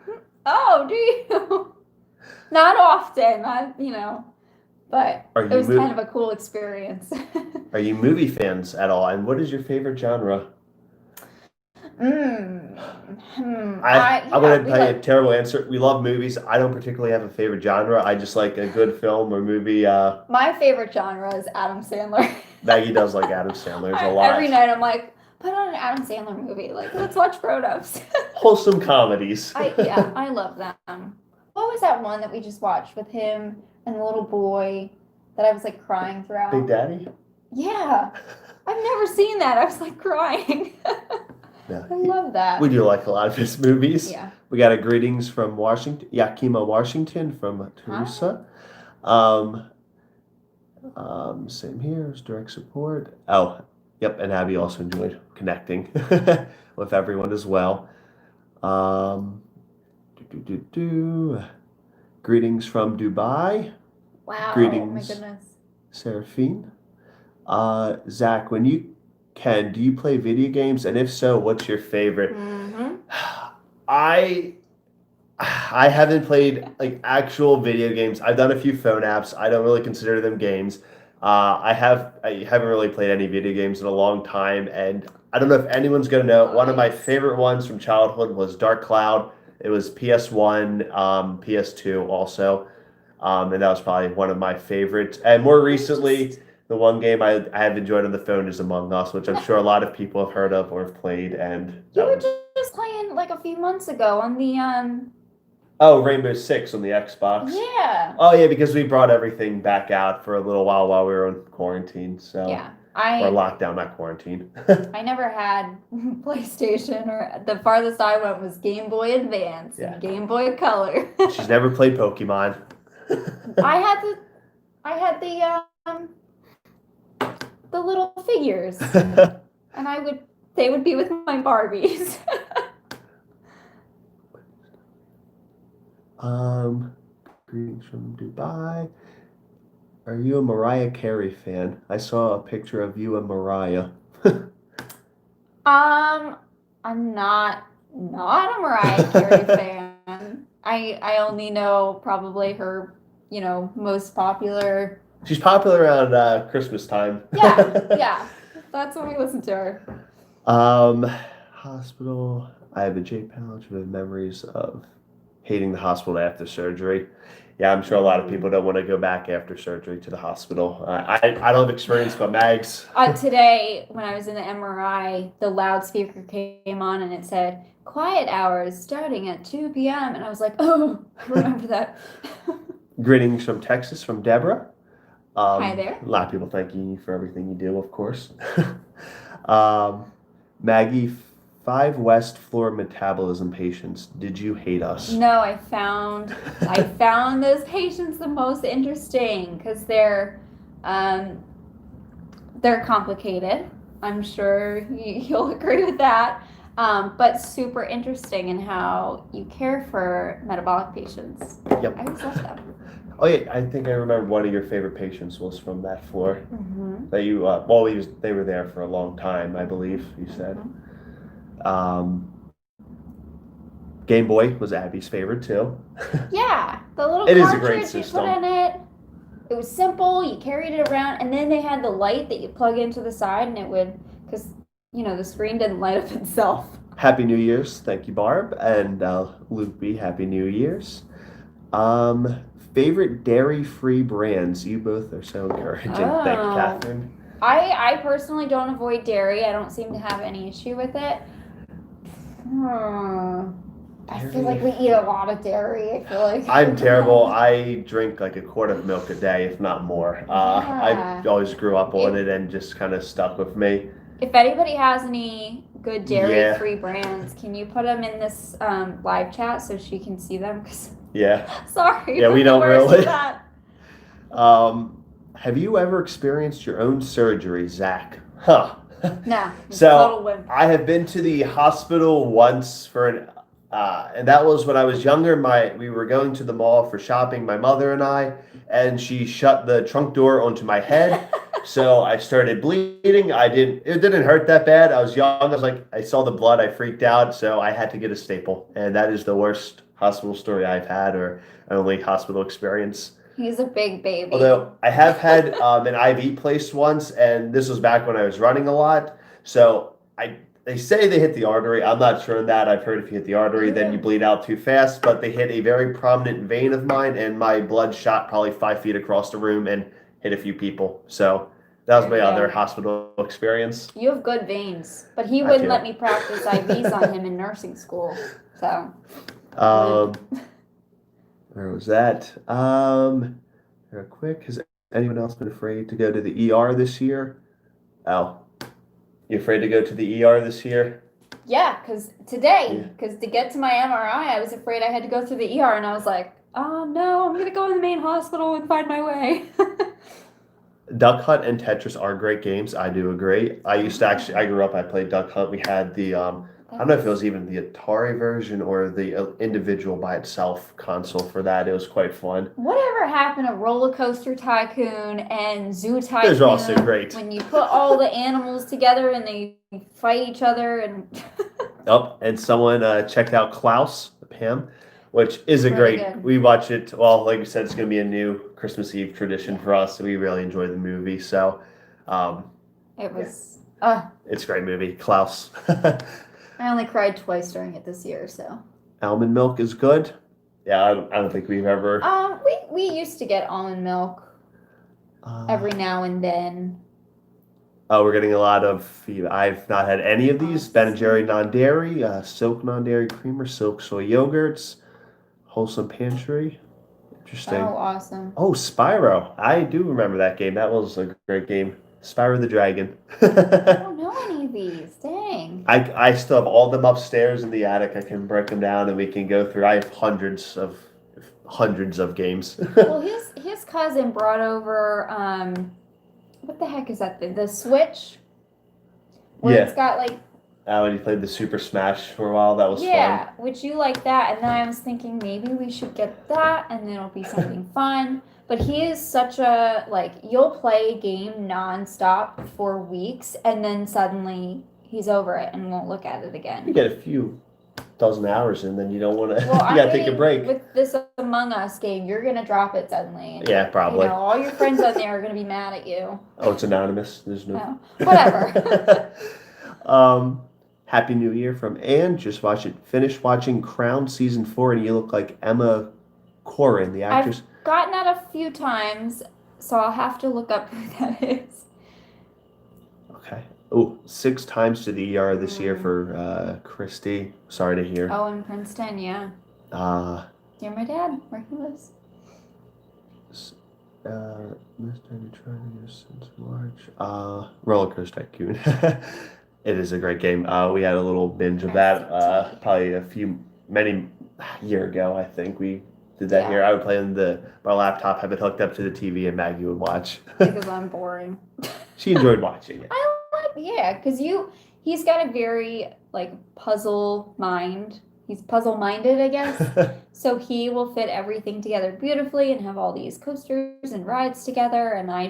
oh, do you? Not often, but Are it you was kind of a cool experience. Are you movie fans at all? And what is your favorite genre? I'm going to tell you a terrible answer. We love movies. I don't particularly have a favorite genre. I just like a good film or movie. My favorite genre is Adam Sandler. Maggie does like Adam Sandler's a lot. Every night I'm like, put on an Adam Sandler movie. Like, let's watch Grown Ups. Wholesome comedies. I love them. What was that one that we just watched with him and the little boy that I was like crying throughout? Big Daddy? Yeah. I've never seen that. I was like crying. Yeah. I love that. We do like a lot of his movies. Yeah. We got a greetings from Washington, Yakima, Washington, from Teresa. Same here, it's direct support. Oh, yep, and Abby also enjoyed connecting with everyone as well. Greetings from Dubai. Wow. Greetings. Oh my goodness. Seraphine. Zach, when you can, do you play video games? And if so, what's your favorite? Mm-hmm. I haven't played like actual video games. I've done a few phone apps. I don't really consider them games. I haven't really played any video games in a long time, and I don't know if anyone's gonna know. One of my favorite ones from childhood was Dark Cloud. It was PS1, PS2 also, and that was probably one of my favorites. And more recently, the one game I have enjoyed on the phone is Among Us, which I'm sure a lot of people have heard of or have played. And you were just playing like a few months ago on the Oh, Rainbow Six on the Xbox. Yeah. Oh yeah, because we brought everything back out for a little while we were in quarantine. So yeah, or lockdown, not quarantine. I never had PlayStation, or the farthest I went was Game Boy Advance and Game Boy Color. She's never played Pokemon. I had the little figures, and they would be with my Barbies. Greetings from Dubai. Are you a Mariah Carey fan? I saw a picture of you and Mariah. I'm not a Mariah Carey fan. I only know probably her, most popular. She's popular around Christmas time. Yeah. That's when we listen to her. Hospital. I have a J pouch with memories of hating the hospital after surgery. Yeah, I'm sure a lot of people don't want to go back after surgery to the hospital. I don't have experience, but Mags. Today, when I was in the MRI, the loudspeaker came on and it said, quiet hours starting at 2 p.m. And I was like, oh, I remember that. Greetings from Texas, from Deborah. Hi there. A lot of people thanking you for everything you do, of course. Maggie, 5 West Floor metabolism patients. Did you hate us? No, I found those patients the most interesting because they're complicated. I'm sure you'll agree with that. But super interesting in how you care for metabolic patients. Yep. I always love them. Oh yeah, I think I remember one of your favorite patients was from that floor. Mm-hmm. That you they were there for a long time, I believe you said. Mm-hmm. Game Boy was Abby's favorite too. Yeah, the little it is a great cartridge you system. put in it. It was simple. You carried it around, and then they had the light that you plug into the side, and it would, because the screen didn't light up itself. Happy New Year's, thank you, Barb, and Loopy. Happy New Year's. Favorite dairy-free brands? You both are so encouraging. Oh. Thank you, Catherine. I personally don't avoid dairy. I don't seem to have any issue with it. I feel like we eat a lot of dairy. I feel like I'm terrible. I drink like a quart of milk a day, if not more. I always grew up on it and just kind of stuck with me. If anybody has any good dairy-free brands, can you put them in this live chat so she can see them? Yeah. Sorry. Yeah, we don't really. That. Have you ever experienced your own surgery, Zach? Huh. No. So I have been to the hospital once and that was when I was younger. We were going to the mall for shopping, my mother and I, and she shut the trunk door onto my head. So I started bleeding. It didn't hurt that bad. I was young. I was like, I saw the blood. I freaked out. So I had to get a staple. And that is the worst hospital story I've had or only hospital experience. He's a big baby. Although I have had an IV placed once, and this was back when I was running a lot. So they say they hit the artery. I'm not sure on that. I've heard if you hit the artery, then you bleed out too fast. But they hit a very prominent vein of mine, and my blood shot probably 5 feet across the room and hit a few people. So that was my other hospital experience. You have good veins, but he wouldn't let me practice IVs on him in nursing school. So. Where was that? Real quick, has anyone else been afraid to go to the ER this year? Oh, you afraid to go to the ER this year? Yeah, because to get to my MRI, I was afraid I had to go through the ER, and I was like, oh no, I'm gonna go to the main hospital and find my way. Duck Hunt and Tetris are great games. I do agree. I grew up, I played Duck Hunt. We had the, I don't know if it was even the Atari version or the individual by itself console for that. It was quite fun. Whatever happened to Roller Coaster Tycoon and Zoo Tycoon? Those are also great. When you put all the animals together and they fight each other and... And someone checked out Klaus, Pam, which is a great. Good. We watch it. Well, like you said, it's going to be a new Christmas Eve tradition for us. So we really enjoy the movie. So it was. It's a great movie, Klaus. I only cried twice during it this year, so. Almond milk is good. Yeah, I don't think we've ever. We used to get almond milk every now and then. Oh, we're getting a lot of. I've not had any of these. Ben & Jerry non-dairy, Silk non-dairy creamer, Silk soy yogurts, Wholesome Pantry. Interesting. Oh, awesome. Oh, Spyro. I do remember that game. That was a great game. Spyro the Dragon. I don't know any of these. Dang. I still have all them upstairs in the attic. I can break them down and we can go through. I have hundreds of games. Well, his cousin brought over what the heck is that? The Switch? Where it's got like... when he played the Super Smash for a while, that was fun. Yeah, which you like that. And then I was thinking maybe we should get that and then it'll be something fun. But he is such a, you'll play a game nonstop for weeks and then suddenly he's over it and won't look at it again. You get a few dozen hours and then you don't want to, well, you gotta take a break. With this Among Us game, you're going to drop it suddenly. And, yeah, probably. All your friends on there are going to be mad at you. Oh, it's anonymous. There's no... Oh, whatever. Happy New Year from Anne. Just finished watching Crown Season 4 and you look like Emma Corrin, the actress. I've gotten that a few times, so I'll have to look up who that is. Okay. Oh, 6 times to the ER this year for Christy. Sorry to hear. Oh, in Princeton, yeah. Near my dad, where he lives. This time you try to get since March. Roller Coaster Tycoon. It is a great game. We had a little binge of that probably many year ago. I think we did that here. I would play on my laptop, have it hooked up to the TV, and Maggie would watch. Because I'm boring. She enjoyed watching it. Because he's got a very puzzle mind. He's puzzle-minded, I guess. So he will fit everything together beautifully and have all these coasters and rides together. And I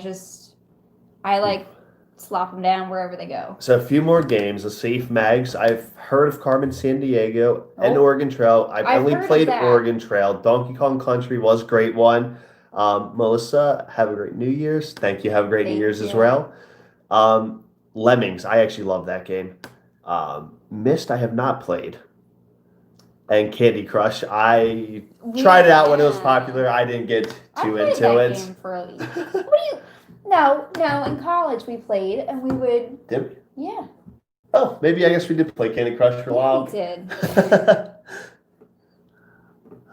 slop them down wherever they go. So a few more games. Let's see. Mags. I've heard of Carmen Sandiego and Oregon Trail. I've only played Oregon Trail. Donkey Kong Country was a great one. Melissa, have a great New Year's. Thank you. Have a great New Year's as well. Lemmings. I actually love that game. Myst, I have not played. And Candy Crush. I tried it out when it was popular. I didn't get too into it. Game for what do you... No, in college we played and we would... Did we? Yeah. Oh, maybe I guess we did play Candy Crush for a while. We did.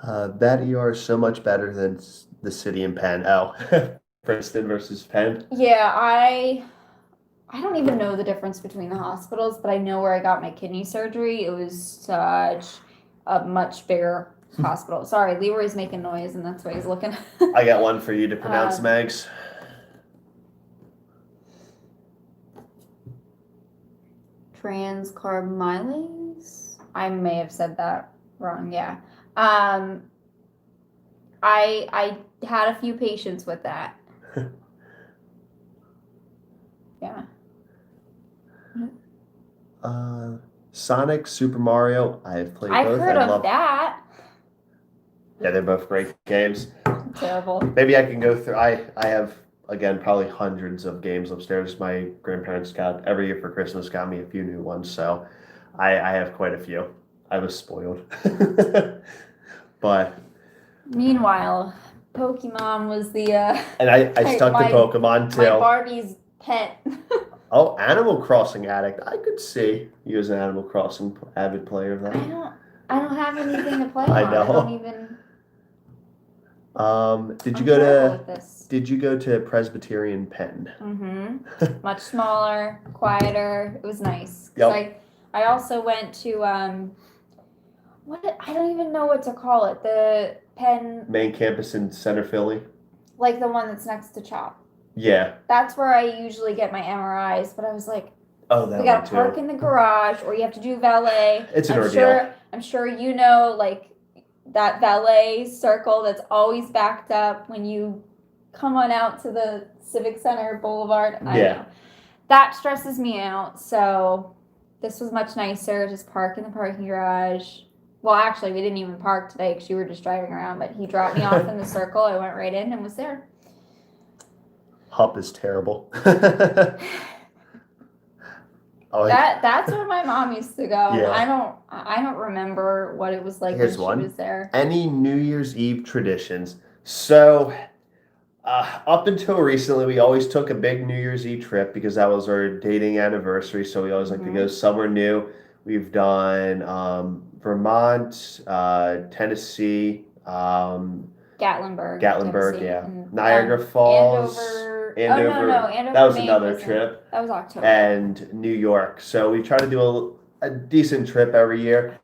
That ER is so much better than the city in Penn. Oh, Princeton versus Penn. Yeah, I don't even know the difference between the hospitals, but I know where I got my kidney surgery. It was such a much bigger hospital. Sorry, Leroy's making noise and that's why he's looking. I got one for you to pronounce, Mags. Transcarbamylase? I may have said that wrong, yeah. I had a few patients with that. Yeah. Sonic, Super Mario. I have played I've both. heard I of love. that. Yeah, they're both great games. Terrible. Maybe I can go through. I have again probably hundreds of games upstairs. My grandparents got every year for Christmas got me a few new ones, so I have quite a few. I was spoiled, but Meanwhile, Pokemon was the and I stuck to my Pokemon too. my Barbie's pet. Oh, Animal Crossing addict. I could see you as an Animal Crossing avid player of that. I don't have anything to play I on. know. I don't even. Did you I'm go terrible to with this. Did you go to Presbyterian Penn? Mm-hmm. Much smaller, quieter. It was nice. Yep. I also went to I don't even know what to call it. The Penn, Main campus in Center Philly. like the one that's next to CHOP. Yeah. That's where I usually get my MRIs. But I was like, Oh, that we gotta one park too. in the garage, or you have to do valet. It's an ordeal. I'm sure you know, like that valet circle that's always backed up when you come on out to the Civic Center Boulevard. I know. That stresses me out. So this was much nicer. Just park in the parking garage. Well, actually, we didn't even park today because you were just driving around. But he dropped me off in the circle. I went right in and was there. Hup is terrible. That's where my mom used to go. Yeah. I don't remember what it was like Here's when she one. was there. Any New Year's Eve traditions? So, up until recently, we always took a big New Year's Eve trip because that was our dating anniversary. So we always like to go somewhere new. We've done Vermont, Tennessee, Gatlinburg, Tennessee, yeah, and, Niagara Falls, Andover. No, Andover. that was Maine another wasn't. trip, That was October. and New York. So we try to do a decent trip every year.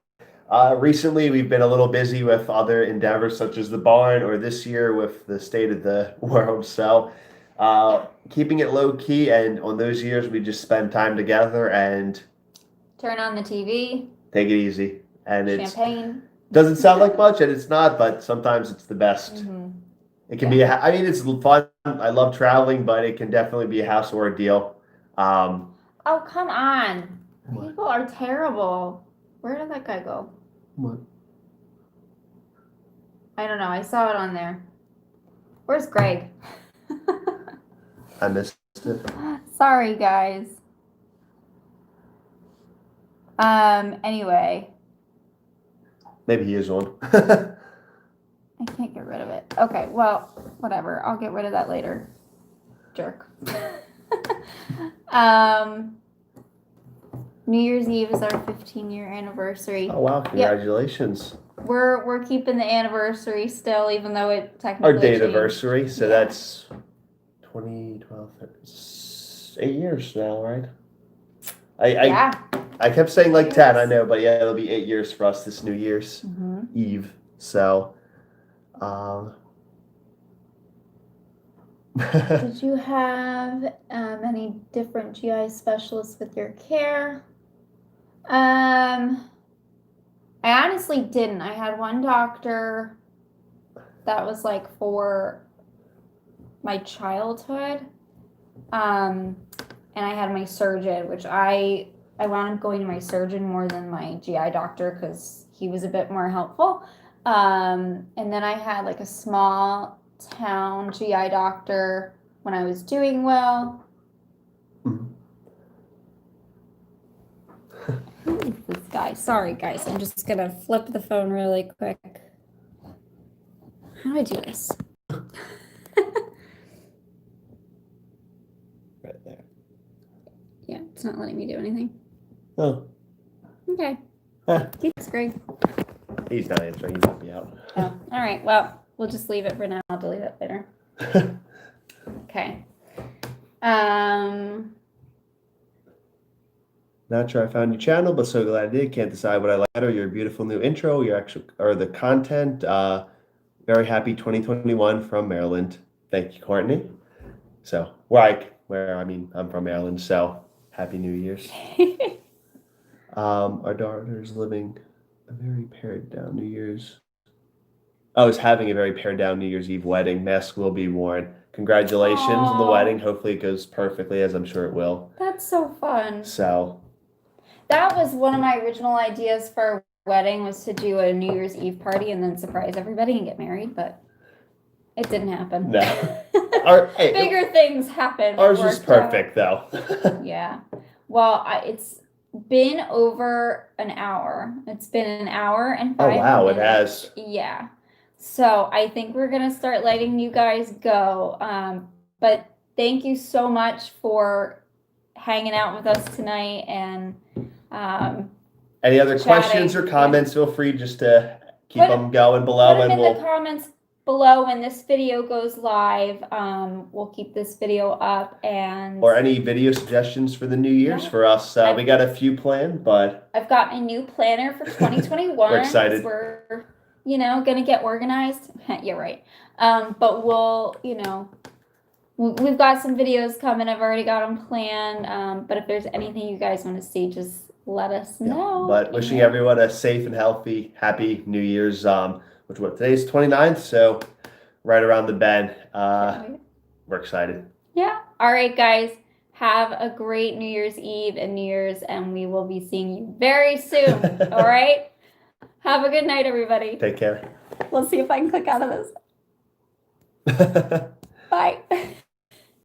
Recently, we've been a little busy with other endeavors such as the barn, or this year with the state of the world. So, keeping it low key, and on those years, we just spend time together and turn on the TV, take it easy. And champagne. Doesn't sound like much, and it's not, but sometimes it's the best. Mm-hmm. It can be. I mean, it's fun. I love traveling, but it can definitely be a hassle ordeal. Oh, come on! What? People are terrible. Where did that guy go? What? I don't know. I saw it on there. Where's Greg? I missed it. Sorry, guys. Anyway. Maybe he is on. I can't get rid of it. Okay, well, whatever. I'll get rid of that later. Jerk. New Year's Eve is our 15-year anniversary. Oh wow! Congratulations. Yep. We're keeping the anniversary still, even though it technically Our date anniversary. So that's 2012. 8 years now, right? I kept saying like 10. I know, but yeah, it'll be 8 years for us this New Year's Eve. So. Did you have any different GI specialists with your care? I honestly didn't. I had one doctor that was like for my childhood. And I had my surgeon, which I wound up going to my surgeon more than my GI doctor because he was a bit more helpful. And then I had like a small town GI doctor when I was doing well. Who is this guy? Sorry, guys. I'm just going to flip the phone really quick. How do I do this? Right there. Yeah, it's not letting me do anything. Oh. Okay. Thanks, Greg. He's not answering. He might be out. Oh, all right. Well, we'll just leave it for now. I'll delete it later. Okay. Not sure I found your channel, but so glad I did. Can't decide what I like better. Your beautiful new intro, your actual or the content. Very happy 2021 from Maryland. Thank you, Courtney. So I'm from Maryland, so happy New Year's. Our daughter's living a very pared down New Year's. I was having a very pared down New Year's Eve wedding. Mask will be worn. congratulations on the Aw. wedding. Hopefully it goes perfectly, as I'm sure it will. That's so fun. So, That was one of my original ideas for a wedding, was to do a New Year's Eve party and then surprise everybody and get married, but it didn't happen. no. Hey, Bigger things happen. ours was Worked out. perfect, though. Yeah. Well, it's been over an hour. It's been an hour and Oh, 5 wow, it minutes. has. Yeah. So I think we're going to start letting you guys go. But thank you so much for hanging out with us tonight. And Any other chatting. questions or comments, feel free just to keep Put- them going below, put them and in the comments below when this video goes live. We'll keep this video up, and or any video suggestions for the New Year's Yeah. for us. We got a few planned, but I've got my new planner for 2021. We're excited. We're, gonna get organized. Yeah, right. But we'll, we've got some videos coming. I've already got them planned. But if there's anything you guys want to see, just let us know. But wishing everyone a safe and healthy, happy New Year's. Today's 29th, so right around the bend. We're excited. Yeah. All right, guys. Have a great New Year's Eve and New Year's, and we will be seeing you very soon. All right. Have a good night, everybody. Take care. Let's see if I can click out of this. Bye.